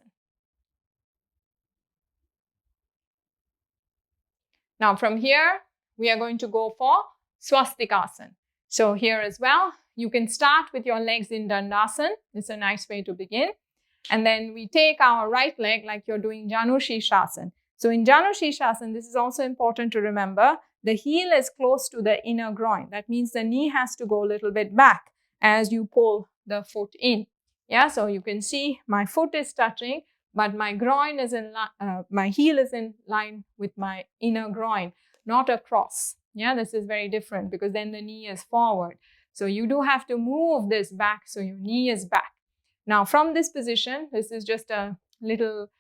Now from here, we are going to go for Svastikasana. So here as well, you can start with your legs in Dandasana. It's a nice way to begin. And then we take our right leg like you're doing Janu Sirsasana. So in Janu Sirsasana, this is also important to remember, the heel is close to the inner groin. That means the knee has to go a little bit back as you pull the foot in. Yeah, so you can see my foot is touching, but my groin is my heel is in line with my inner groin, not across. Yeah, this is very different because then the knee is forward. So you do have to move this back so your knee is back. Now from this position, this is just a little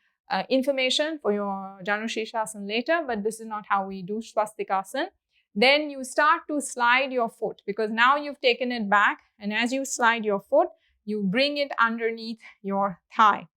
information for your Janu Sirsasana later, but this is not how we do Svastikasana. Then you start to slide your foot because now you've taken it back, and as you slide your foot, you bring it underneath your thigh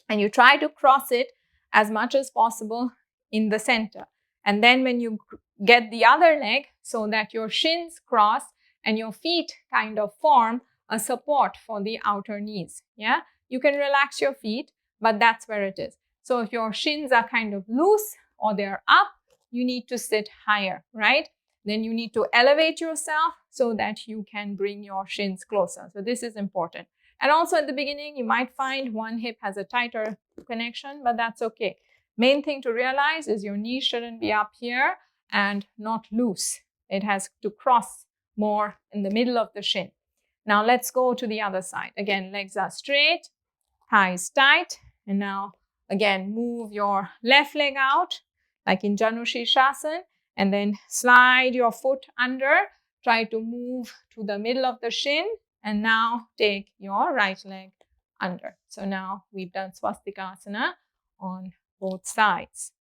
and you try to cross it as much as possible in the center. And then when you get the other leg so that your shins cross and your feet kind of form a support for the outer knees. Yeah, you can relax your feet, but that's where it is. So if your shins are kind of loose or they're up, you need to sit higher, right? Then you need to elevate yourself so that you can bring your shins closer. So this is important. And also at the beginning, you might find one hip has a tighter connection, but that's okay. Main thing to realize is your knee shouldn't be up here and not loose. It has to cross more in the middle of the shin. Now let's go to the other side. Again, legs are straight, thighs tight. And now again, move your left leg out like in Janu Sirsasana, and then slide your foot under. Try to move to the middle of the shin, and now take your right leg under. So now we've done Svastikasana on both sides.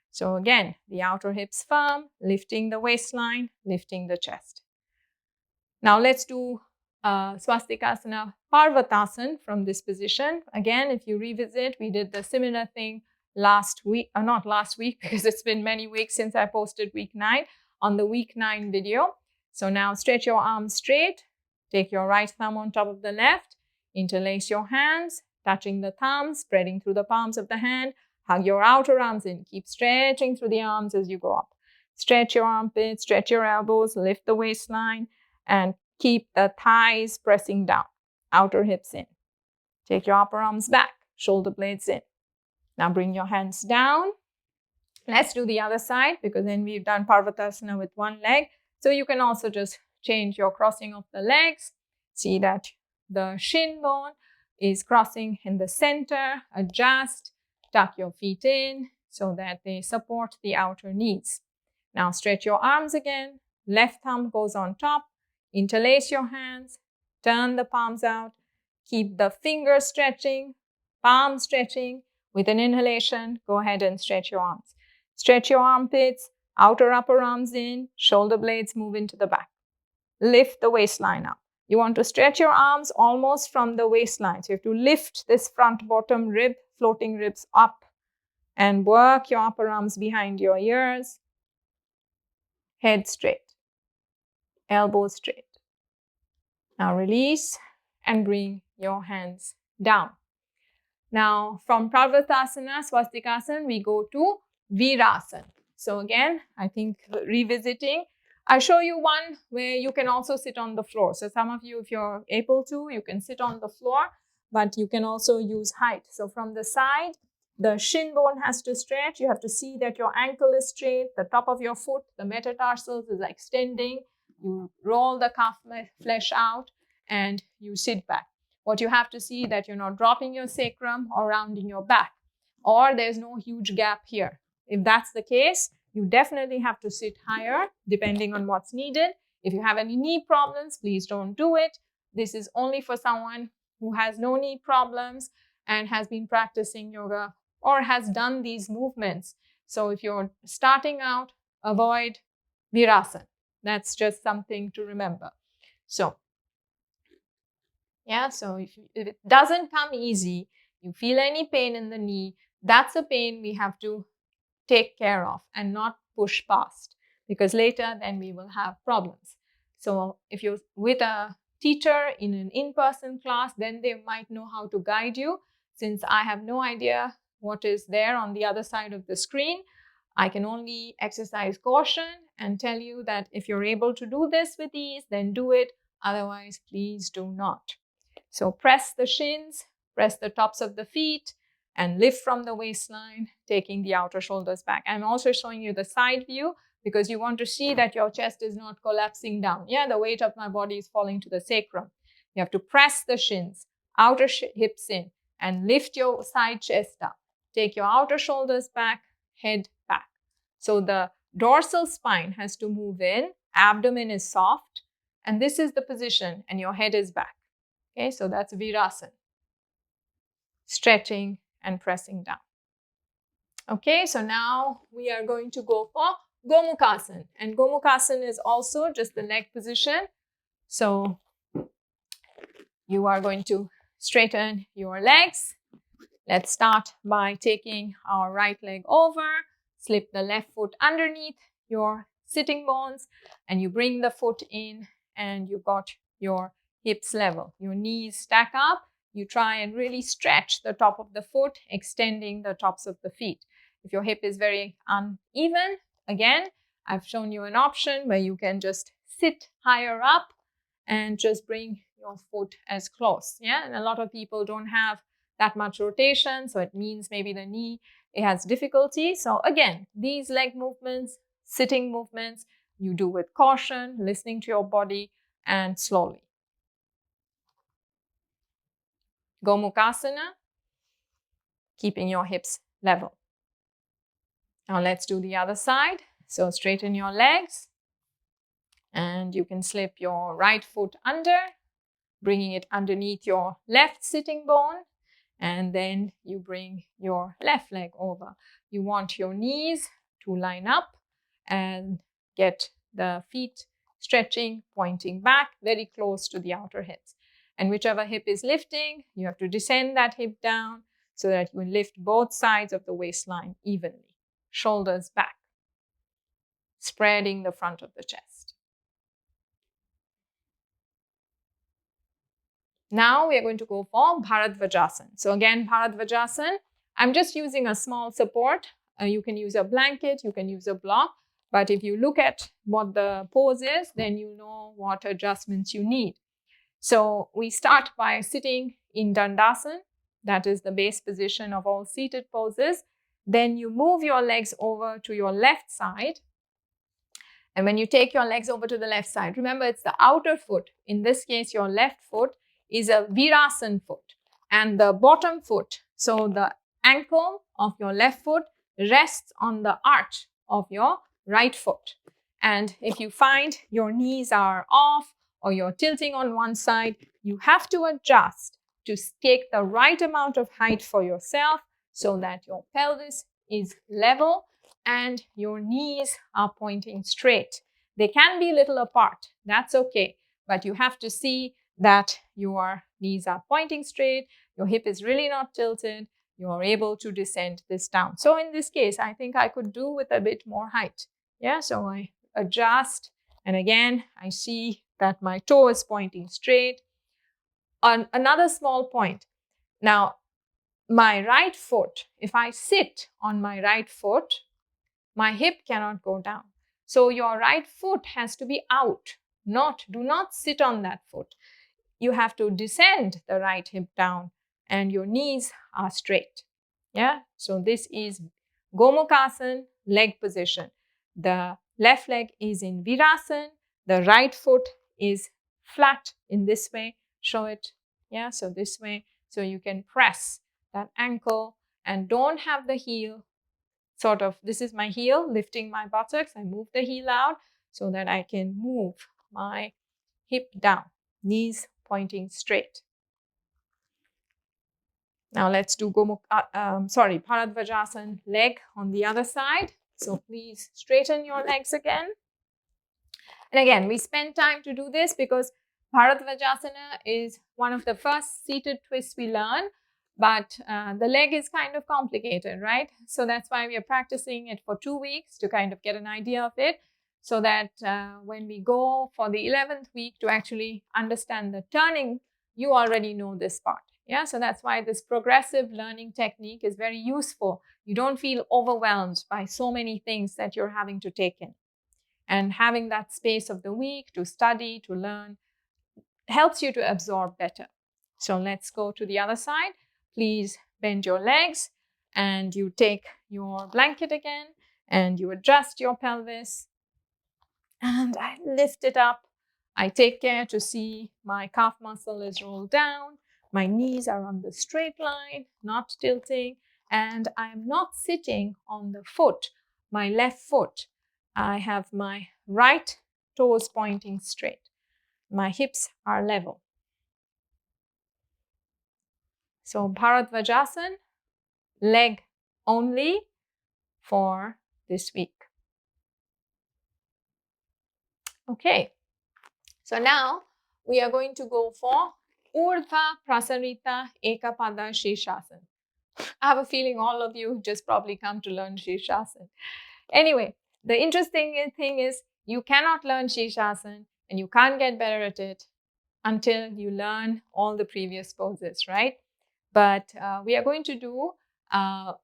So again, the outer hips firm, lifting the waistline, lifting the chest. Now let's do Svastikasana Parvatasana from this position. Again, if you revisit, we did the similar thing last week, not last week because it's been many weeks since I posted week 9 on the week 9 video. So now stretch your arms straight, take your right thumb on top of the left, interlace your hands, touching the thumbs, spreading through the palms of the hand, hug your outer arms in, keep stretching through the arms as you go up. Stretch your armpits, stretch your elbows, lift the waistline, and keep the thighs pressing down, outer hips in. Take your upper arms back, shoulder blades in. Now bring your hands down. Let's do the other side because then we've done Parvatasana with one leg. So you can also just change your crossing of the legs. See that the shin bone is crossing in the center. Adjust, tuck your feet in so that they support the outer knees. Now stretch your arms again. Left thumb goes on top. Interlace your hands, turn the palms out, keep the fingers stretching, palms stretching. With an inhalation, go ahead and stretch your arms. Stretch your armpits, outer upper arms in, shoulder blades move into the back. Lift the waistline up. You want to stretch your arms almost from the waistline. So you have to lift this front bottom rib, floating ribs up, and work your upper arms behind your ears. Head straight. Elbows straight. Now release and bring your hands down. Now from Parvatasana, Svastikasana, we go to Virasana. So again, I think revisiting, I show you one where you can also sit on the floor. So some of you, if you're able to, you can sit on the floor, but you can also use height. So from the side, the shin bone has to stretch. You have to see that your ankle is straight, the top of your foot, the metatarsals is extending. You roll the calf flesh out and you sit back. What you have to see that you're not dropping your sacrum or rounding your back, or there's no huge gap here. If that's the case, you definitely have to sit higher depending on what's needed. If you have any knee problems, please don't do it. This is only for someone who has no knee problems and has been practicing yoga or has done these movements. So if you're starting out, avoid Virasana. That's just something to remember. So, yeah, so if it doesn't come easy, you feel any pain in the knee, that's a pain we have to take care of and not push past, because later then we will have problems. So if you're with a teacher in an in-person class, then they might know how to guide you. Since I have no idea what is there on the other side of the screen, I can only exercise caution and tell you that if you're able to do this with ease, then do it. Otherwise, please do not. So press the shins, press the tops of the feet, and lift from the waistline, taking the outer shoulders back. I'm also showing you the side view because you want to see that your chest is not collapsing down. Yeah, the weight of my body is falling to the sacrum. You have to press the shins, outer hips in, and lift your side chest up. Take your outer shoulders back, head back. So the dorsal spine has to move in, abdomen is soft, and this is the position, and your head is back. Okay, so that's Virasana. Stretching and pressing down. Okay, so now we are going to go for Gomukhasana. And Gomukhasana is also just the leg position. So you are going to straighten your legs. Let's start by taking our right leg over, slip the left foot underneath your sitting bones, and you bring the foot in and you got your hips level. Your knees stack up. You try and really stretch the top of the foot, extending the tops of the feet. If your hip is very uneven, again, I've shown you an option where you can just sit higher up and just bring your foot as close. Yeah, and a lot of people don't have that much rotation, so it means maybe the knee, it has difficulty. So again, these leg movements, sitting movements, you do with caution, listening to your body, and slowly. Gomukhasana, keeping your hips level. Now let's do the other side. So straighten your legs, and you can slip your right foot under, bringing it underneath your left sitting bone, and then you bring your left leg over. You want your knees to line up and get the feet stretching, pointing back, very close to the outer hips. And whichever hip is lifting, you have to descend that hip down so that you lift both sides of the waistline evenly. Shoulders back, spreading the front of the chest. Now we are going to go for Bharadvajasana. So again, Bharadvajasana, I'm just using a small support. You can use a blanket, you can use a block. But if you look at what the pose is, then you know what adjustments you need. So we start by sitting in Dandasana. That is the base position of all seated poses. Then you move your legs over to your left side. And when you take your legs over to the left side, remember it's the outer foot. In this case, your left foot is a Virasana foot. And the bottom foot, so the ankle of your left foot rests on the arch of your right foot. And if you find your knees are off or you're tilting on one side, you have to adjust to take the right amount of height for yourself so that your pelvis is level and your knees are pointing straight. They can be a little apart, that's okay, but you have to see that your knees are pointing straight, your hip is really not tilted, you are able to descend this down. So in this case, I think I could do with a bit more height. Yeah, so I adjust, and again, I see that my toe is pointing straight. On another small point, now my right foot, if I sit on my right foot, my hip cannot go down. So your right foot has to be out. Do not sit on that foot. You have to descend the right hip down and your knees are straight. Yeah, so this is Gomukhasana, leg position. The left leg is in Virasana. The right foot is flat in this way. Show it. Yeah, so this way. So you can press that ankle and don't have the heel sort of, this is my heel lifting my buttocks. I move the heel out so that I can move my hip down, knees pointing straight. Now let's do Bharadvajasana, leg on the other side. So please straighten your legs again. And again, we spend time to do this because Bharadvajasana is one of the first seated twists we learn, but the leg is kind of complicated, right? So that's why we are practicing it for 2 weeks to kind of get an idea of it, so that when we go for the 11th week to actually understand the turning, you already know this part. Yeah, so that's why this progressive learning technique is very useful. You don't feel overwhelmed by so many things that you're having to take in. And having that space of the week to study, to learn, helps you to absorb better. So let's go to the other side. Please bend your legs and you take your blanket again and you adjust your pelvis. And I lift it up. I take care to see my calf muscle is rolled down. My knees are on the straight line, not tilting. And I am not sitting on the foot, my left foot. I have my right toes pointing straight. My hips are level. So Bharadvajasana, leg only for this week. Okay, so now we are going to go for Urdhva Prasarita Ekapada Sirsasana. I have a feeling all of you just probably come to learn Sirsasana. Anyway, the interesting thing is you cannot learn Sirsasana and you can't get better at it until you learn all the previous poses, right? But we are going to do Urdhva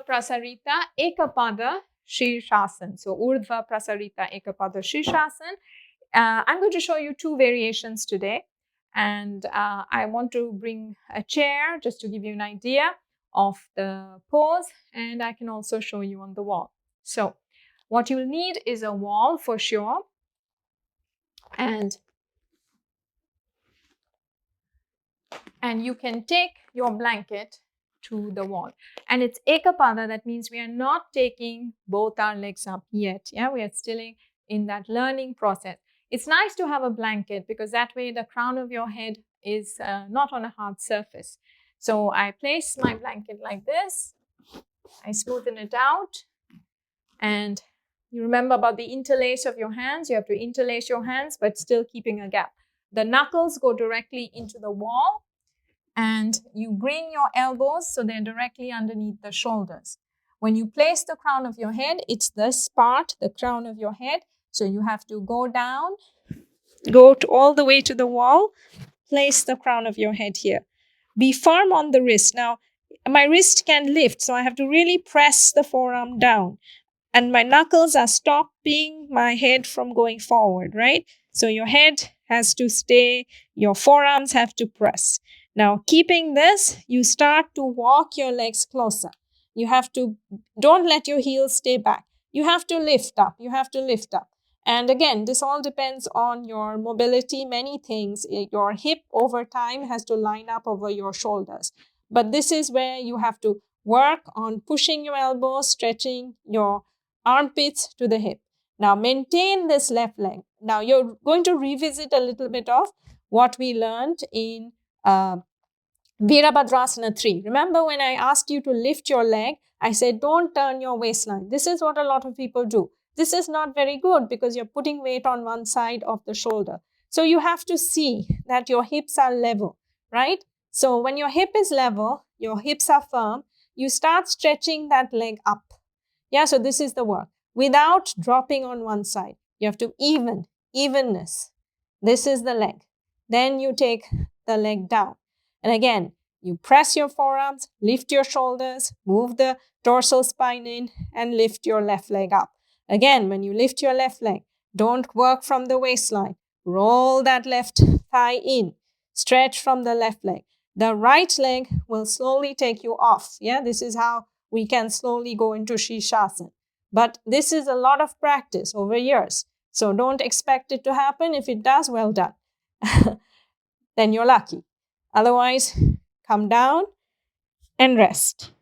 Prasarita Ekapada Sirsasana. So Urdhva Prasarita Ekapada Sirsasana. I'm going to show you two variations today. And I want to bring a chair just to give you an idea of the pose. And I can also show you on the wall. So what you'll need is a wall for sure. And you can take your blanket to the wall. And it's ekapada, that means we are not taking both our legs up yet. Yeah, we are still in that learning process. It's nice to have a blanket because that way the crown of your head is not on a hard surface. So I place my blanket like this. I smoothen it out. And you remember about the interlace of your hands. You have to interlace your hands, but still keeping a gap. The knuckles go directly into the wall. And you bring your elbows so they're directly underneath the shoulders. When you place the crown of your head, it's this part, the crown of your head. So you have to go down, all the way to the wall, place the crown of your head here. Be firm on the wrist. Now, my wrist can lift, so I have to really press the forearm down. And my knuckles are stopping my head from going forward, right? So your head has to stay, your forearms have to press. Now, keeping this, you start to walk your legs closer. You have to, don't let your heels stay back. You have to lift up. And again, this all depends on your mobility, many things. Your hip over time has to line up over your shoulders. But this is where you have to work on pushing your elbows, stretching your armpits to the hip. Now, maintain this left leg. Now, you're going to revisit a little bit of what we learned in Virabhadrasana 3. Remember when I asked you to lift your leg, I said, don't turn your waistline. This is what a lot of people do. This is not very good because you're putting weight on one side of the shoulder. So you have to see that your hips are level, right? So when your hip is level, your hips are firm, you start stretching that leg up. Yeah, so this is the work. Without dropping on one side. You have to evenness. This is the leg. Then you take the leg down. And again, you press your forearms, lift your shoulders, move the dorsal spine in, and lift your left leg up. Again, when you lift your left leg, don't work from the waistline. Roll that left thigh in. Stretch from the left leg. The right leg will slowly take you off. Yeah, this is how we can slowly go into Sirsasana. But this is a lot of practice over years. So don't expect it to happen. If it does, well done. Then you're lucky. Otherwise, come down and rest.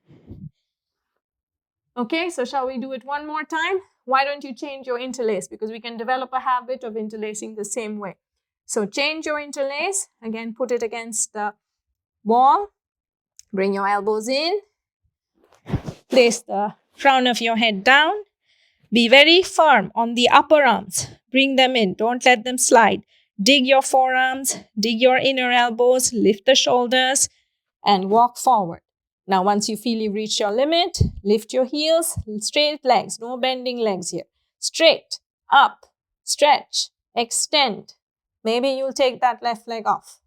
Okay, so shall we do it one more time? Why don't you change your interlace? Because we can develop a habit of interlacing the same way. So change your interlace. Again, put it against the wall. Bring your elbows in. Place the crown of your head down. Be very firm on the upper arms. Bring them in. Don't let them slide. Dig your forearms, dig your inner elbows, lift the shoulders, and walk forward. Now, once you feel you've reached your limit, lift your heels, straight legs, no bending legs here. Straight, up, stretch, extend. Maybe you'll take that left leg off.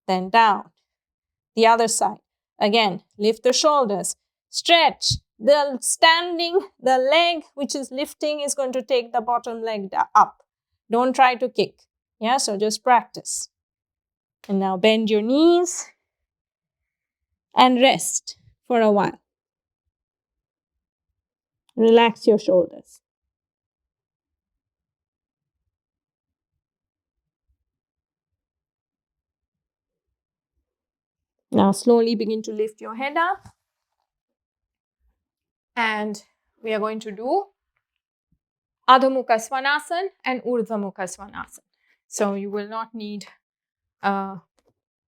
then down. The other side. Again, lift the shoulders, stretch. The leg which is lifting is going to take the bottom leg up. Don't try to kick. Yeah, so just practice. And now bend your knees and rest for a while. Relax your shoulders. Now slowly begin to lift your head up. And we are going to do Adho Mukha Svanasana and Urdhva Mukha Svanasana. So you will not need a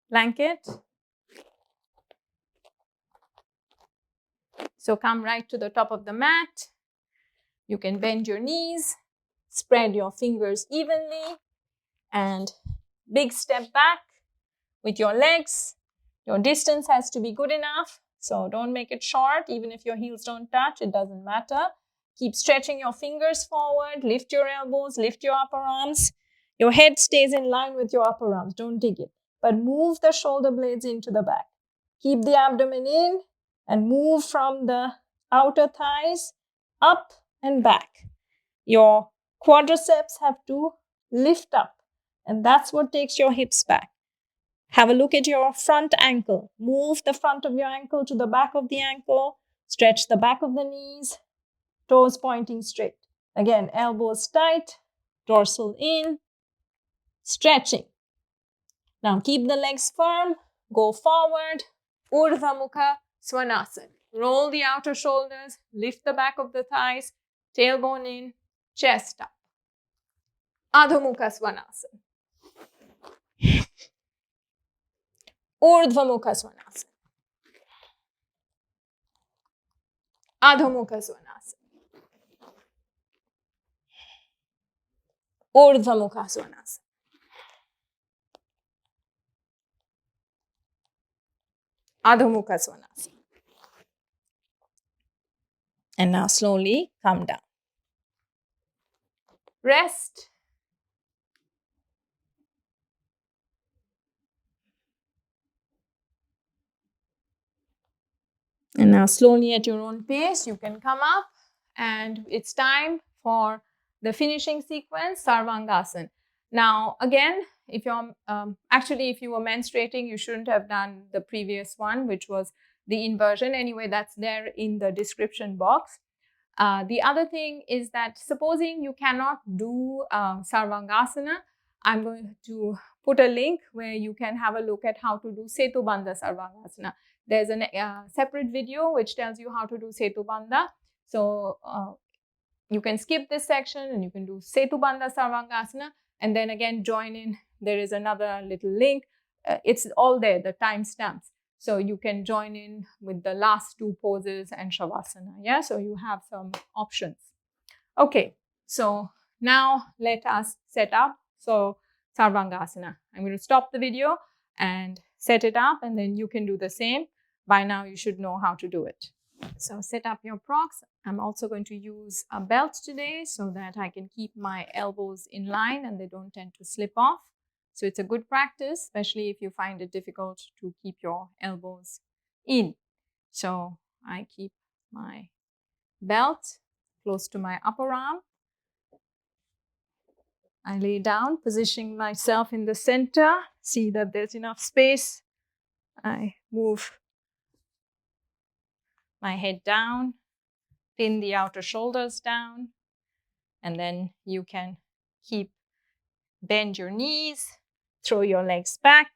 blanket. So come right to the top of the mat. You can bend your knees, spread your fingers evenly, and big step back with your legs. Your distance has to be good enough, so don't make it short. Even if your heels don't touch, it doesn't matter. Keep stretching your fingers forward, lift your elbows, lift your upper arms. Your head stays in line with your upper arms, don't dig it. But move the shoulder blades into the back. Keep the abdomen in and move from the outer thighs up and back. Your quadriceps have to lift up, and that's what takes your hips back. Have a look at your front ankle. Move the front of your ankle to the back of the ankle. Stretch the back of the knees. Toes pointing straight. Again, elbows tight. Dorsal in. Stretching. Now keep the legs firm. Go forward. Urdhva Mukha Svanasana. Roll the outer shoulders. Lift the back of the thighs. Tailbone in. Chest up. Adho Mukha Svanasana. Urdhva Mukha Svanasana. Adho Mukha Svanasana. Urdhva Mukha Svanasana. Adho Mukha Svanasana. And now slowly come down. Rest. And now slowly at your own pace, you can come up, and it's time for the finishing sequence, Sarvangasana. Now, again, if you're if you were menstruating, you shouldn't have done the previous one, which was the inversion. Anyway, that's there in the description box. The other thing is that supposing you cannot do Sarvangasana, I'm going to put a link where you can have a look at how to do Setubandha Sarvangasana. There's a separate video which tells you how to do Setubandha. So you can skip this section and you can do Setubandha Sarvangasana, and then again join in. There is another little link. It's all there, the timestamps. So you can join in with the last two poses and Shavasana. Yeah, so you have some options. Okay, so now let us set up. So Sarvangasana. I'm going to stop the video and set it up, and then you can do the same. By now you should know how to do it. So set up your procs. I'm also going to use a belt today so that I can keep my elbows in line and they don't tend to slip off. So it's a good practice, especially if you find it difficult to keep your elbows in. So I keep my belt close to my upper arm. I lay down, positioning myself in the center. See that there's enough space. I move my head down, pin the outer shoulders down, and then you can bend your knees, throw your legs back.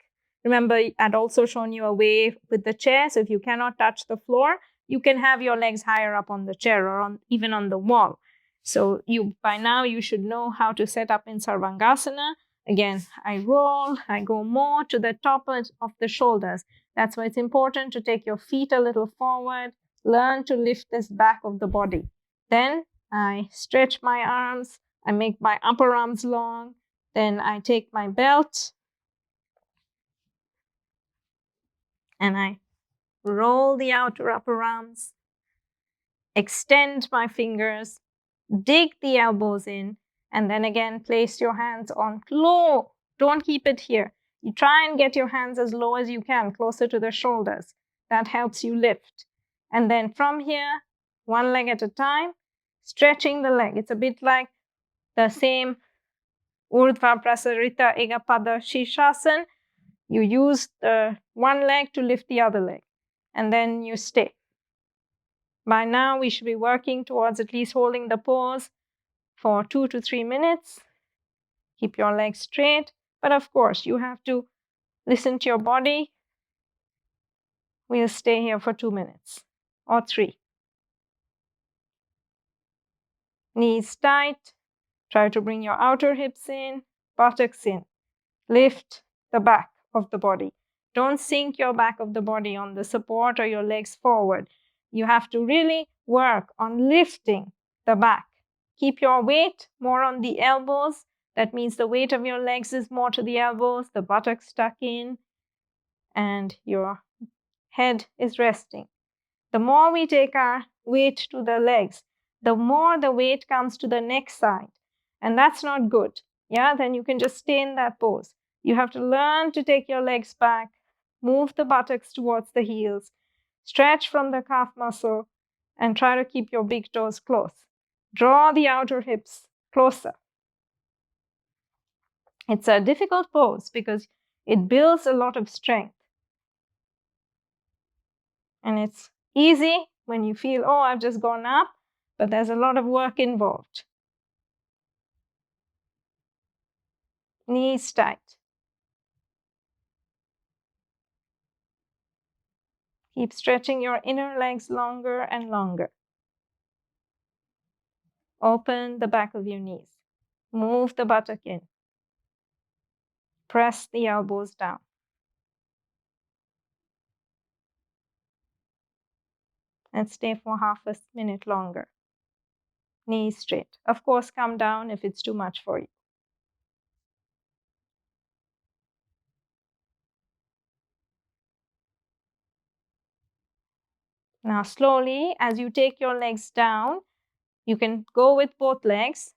Remember, I'd also shown you a way with the chair. So if you cannot touch the floor, you can have your legs higher up on the chair or even on the wall. So by now you should know how to set up in Sarvangasana. Again, I roll, I go more to the top of the shoulders. That's why it's important to take your feet a little forward, learn to lift this back of the body. Then I stretch my arms, I make my upper arms long. Then I take my belt and I roll the outer upper arms, extend my fingers, dig the elbows in, and then again place your hands on low. Don't keep it here. You try and get your hands as low as you can, closer to the shoulders. That helps you lift. And then from here, one leg at a time, stretching the leg. It's a bit like the same Urdhva Prasarita Pada Sirsasana. You use the one leg to lift the other leg, and then you stay. By now, we should be working towards at least holding the pose for 2 to 3 minutes. Keep your legs straight, but of course, you have to listen to your body. We'll stay here for 2 minutes or 3. Knees tight. Try to bring your outer hips in, buttocks in. Lift the back of the body. Don't sink your back of the body on the support or your legs forward. You have to really work on lifting the back. Keep your weight more on the elbows. That means the weight of your legs is more to the elbows, the buttocks tuck in, and your head is resting. The more we take our weight to the legs, the more the weight comes to the neck side. And that's not good. Yeah, then you can just stay in that pose. You have to learn to take your legs back, move the buttocks towards the heels, stretch from the calf muscle, and try to keep your big toes close. Draw the outer hips closer. It's a difficult pose because it builds a lot of strength. And it's easy when you feel, oh, I've just gone up, but there's a lot of work involved. Knees tight. Keep stretching your inner legs longer and longer. Open the back of your knees. Move the buttock in. Press the elbows down. And stay for half a minute longer. Knees straight. Of course, come down if it's too much for you. Now, slowly, as you take your legs down, you can go with both legs.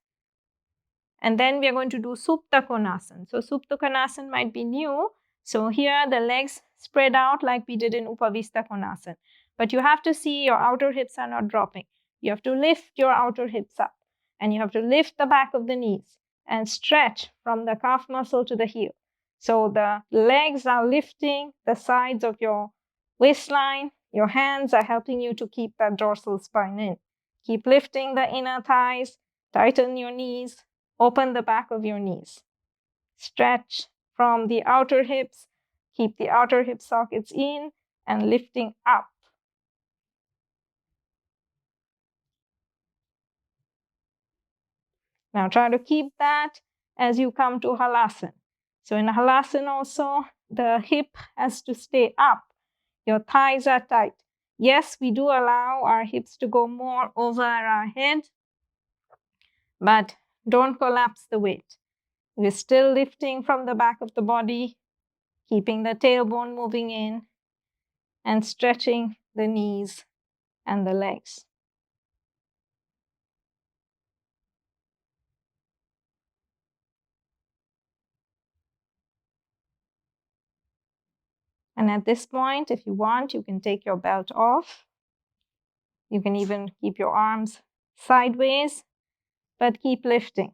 And then we are going to do Suptakonasana. So Suptakonasana might be new. So here the legs spread out like we did in Upavistha Konasana. But you have to see your outer hips are not dropping. You have to lift your outer hips up. And you have to lift the back of the knees and stretch from the calf muscle to the heel. So the legs are lifting the sides of your waistline. Your hands are helping you to keep that dorsal spine in. Keep lifting the inner thighs. Tighten your knees. Open the back of your knees. Stretch from the outer hips. Keep the outer hip sockets in and lifting up. Now try to keep that as you come to Halasana. So in Halasana also, the hip has to stay up. Your thighs are tight. Yes, we do allow our hips to go more over our head, but don't collapse the weight. We're still lifting from the back of the body, keeping the tailbone moving in, and stretching the knees and the legs. And at this point, if you want, you can take your belt off. You can even keep your arms sideways, but keep lifting.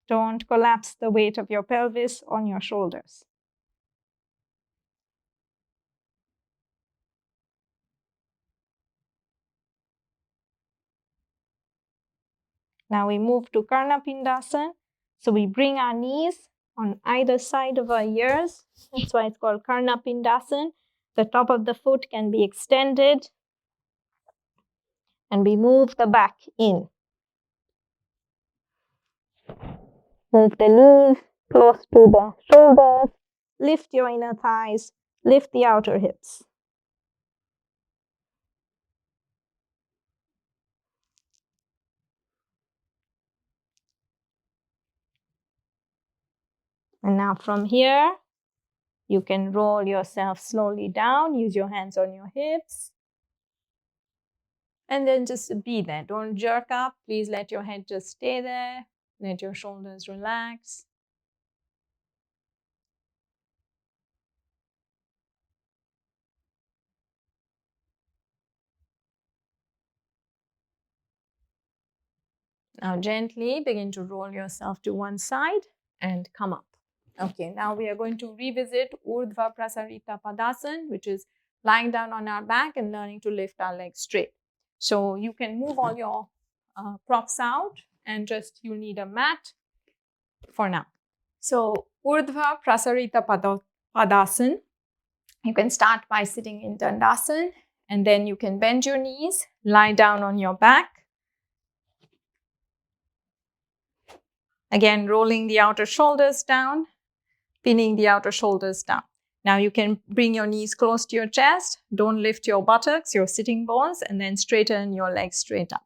Don't collapse the weight of your pelvis on your shoulders. Now we move to Karnapindasana. So we bring our knees on either side of our ears. That's why it's called Karnapindasana. The top of the foot can be extended. And we move the back in. Move the knees close to the shoulders. Lift your inner thighs. Lift the outer hips. And now from here, you can roll yourself slowly down. Use your hands on your hips. And then just be there. Don't jerk up. Please let your head just stay there. Let your shoulders relax. Now gently begin to roll yourself to one side and come up. Okay, now we are going to revisit Urdhva Prasarita Padottanasana, which is lying down on our back and learning to lift our legs straight. So you can move all your props out and just you'll need a mat for now. So Urdhva Prasarita Padottanasana, you can start by sitting in Dandasana and then you can bend your knees, lie down on your back. Again, rolling the outer shoulders down, pinning the outer shoulders down. Now you can bring your knees close to your chest. Don't lift your buttocks, your sitting bones, and then straighten your legs straight up.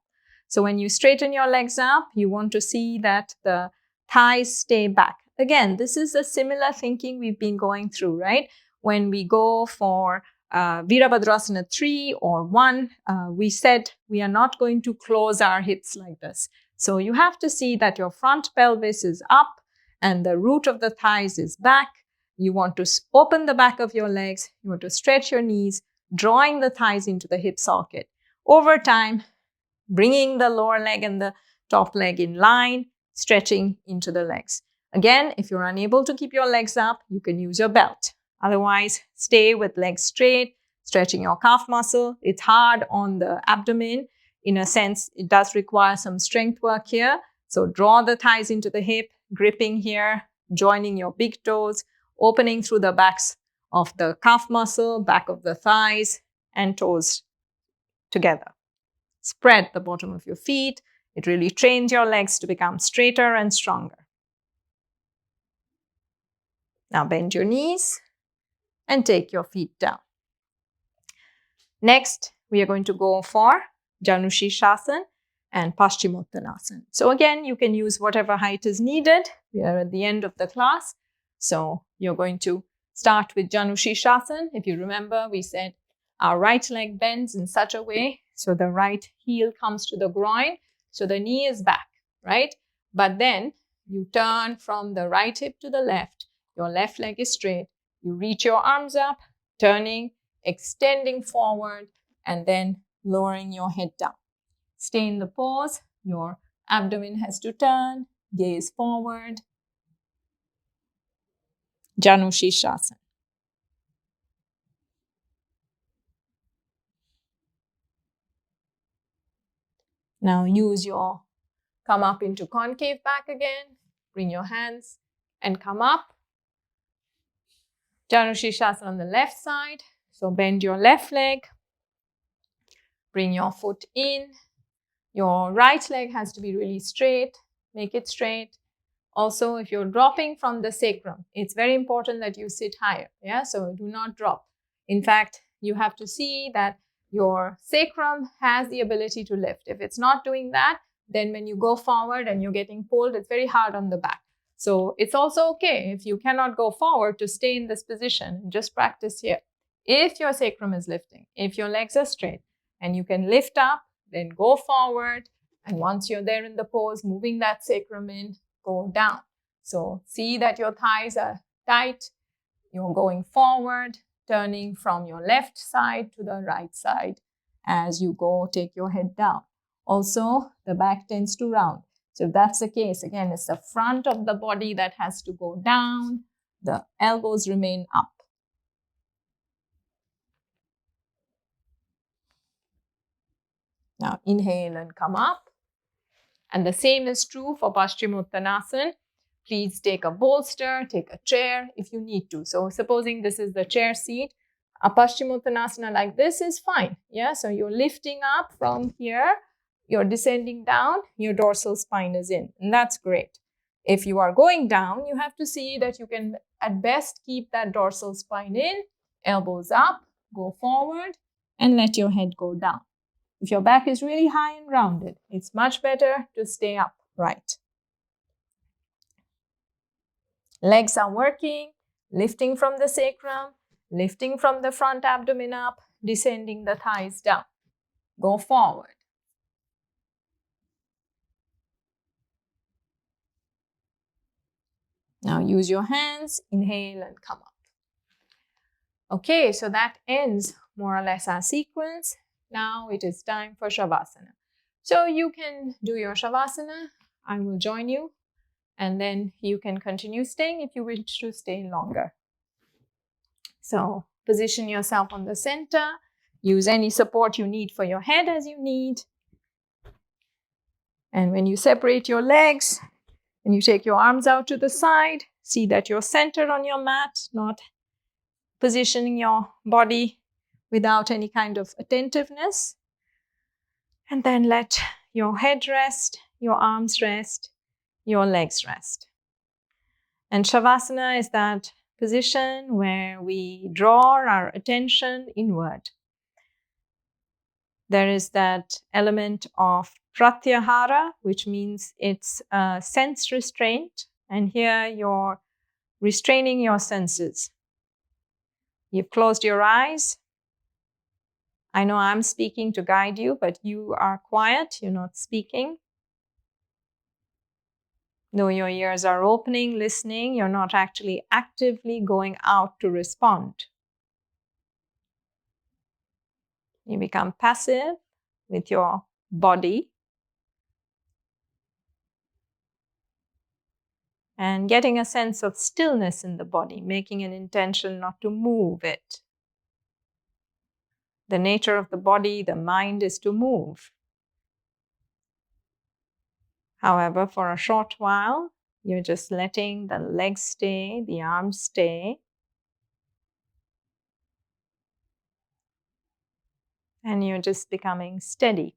So when you straighten your legs up, you want to see that the thighs stay back. Again, this is a similar thinking we've been going through, right? When we go for Virabhadrasana 3 or 1, we said we are not going to close our hips like this. So you have to see that your front pelvis is up and the root of the thighs is back. You want to open the back of your legs. You want to stretch your knees, drawing the thighs into the hip socket. Over time, bringing the lower leg and the top leg in line, stretching into the legs. Again, if you're unable to keep your legs up, you can use your belt. Otherwise, stay with legs straight, stretching your calf muscle. It's hard on the abdomen. In a sense, it does require some strength work here. So draw the thighs into the hip, gripping here, joining your big toes, opening through the backs of the calf muscle, back of the thighs, and toes together. Spread the bottom of your feet. It really trains your legs to become straighter and stronger. Now bend your knees and take your feet down. Next, we are going to go for Janu Sirsasana and Paschimottanasana. So again, you can use whatever height is needed. We are at the end of the class. So you're going to start with Janu Sirsasana. If you remember, we said our right leg bends in such a way so the right heel comes to the groin. So the knee is back, right? But then you turn from the right hip to the left. Your left leg is straight. You reach your arms up, turning, extending forward, and then lowering your head down. Stay in the pose. Your abdomen has to turn, gaze forward. Janu Sirsasana. Now come up into concave back again. Bring your hands and come up. Janu Sirsasana on the left side. So bend your left leg. Bring your foot in. Your right leg has to be really straight. Make it straight. Also, if you're dropping from the sacrum, it's very important that you sit higher. Yeah, so do not drop. In fact, you have to see that your sacrum has the ability to lift. If it's not doing that, then when you go forward and you're getting pulled, it's very hard on the back. So it's also okay if you cannot go forward to stay in this position and just practice here. If your sacrum is lifting, if your legs are straight and you can lift up, then go forward. And once you're there in the pose, moving that sacrum in, go down. So see that your thighs are tight. You're going forward, turning from your left side to the right side. As you go, take your head down. Also, the back tends to round. So if that's the case, again, it's the front of the body that has to go down. The elbows remain up. Now inhale and come up. And the same is true for Paschimottanasana. Please take a bolster, take a chair if you need to. So supposing this is the chair seat, a Paschimottanasana like this is fine. Yeah, so you're lifting up from here, you're descending down, your dorsal spine is in, and that's great. If you are going down, you have to see that you can at best keep that dorsal spine in, elbows up, go forward, and let your head go down. If your back is really high and rounded, it's much better to stay upright. Legs are working, lifting from the sacrum, lifting from the front abdomen up, descending the thighs down. Go forward. Now use your hands, inhale and come up. Okay, so that ends more or less our sequence. Now it is time for Savasana. So you can do your Shavasana. I will join you. And then you can continue staying if you wish to stay longer. So position yourself on the center. Use any support you need for your head as you need. And when you separate your legs and you take your arms out to the side, see that you're centered on your mat, not positioning your body without any kind of attentiveness. And then let your head rest, your arms rest, your legs rest. And Shavasana is that position where we draw our attention inward. There is that element of pratyahara, which means it's a sense restraint. And here you're restraining your senses. You've closed your eyes. I know I'm speaking to guide you, but you are quiet, you're not speaking. Though your ears are opening, listening, you're not actually actively going out to respond. You become passive with your body and getting a sense of stillness in the body, making an intention not to move it. The nature of the body, the mind is to move. However, for a short while, you're just letting the legs stay, the arms stay. And you're just becoming steady.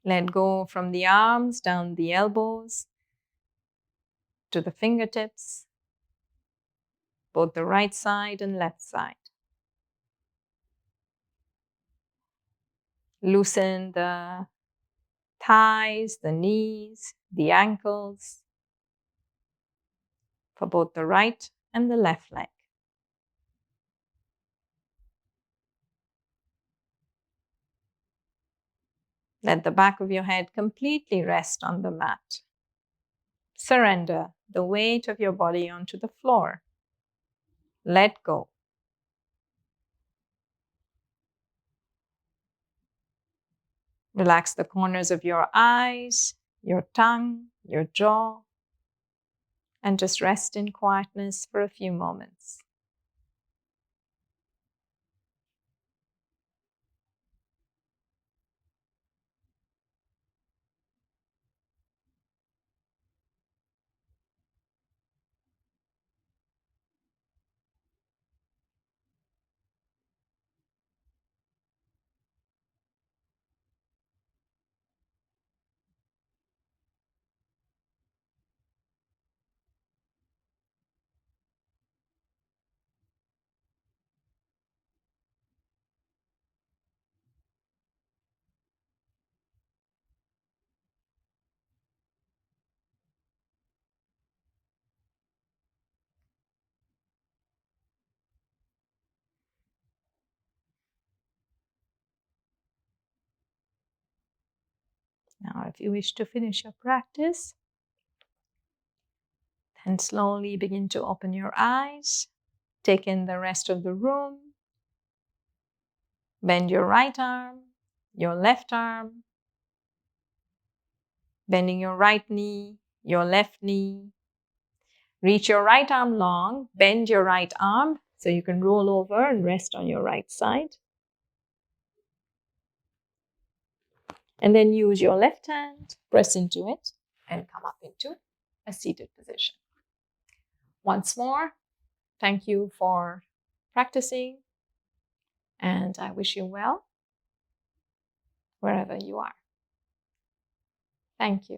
Let go from the arms, down the elbows, to the fingertips, both the right side and left side. Loosen the thighs, the knees, the ankles for both the right and the left leg. Let the back of your head completely rest on the mat. Surrender the weight of your body onto the floor. Let go. Relax the corners of your eyes, your tongue, your jaw, and just rest in quietness for a few moments. Now, if you wish to finish your practice, then slowly begin to open your eyes. Take in the rest of the room. Bend your right arm, your left arm. Bending your right knee, your left knee. Reach your right arm long. Bend your right arm so you can roll over and rest on your right side. And then use your left hand, press into it, and come up into a seated position. Once more, thank you for practicing, and I wish you well wherever you are. Thank you.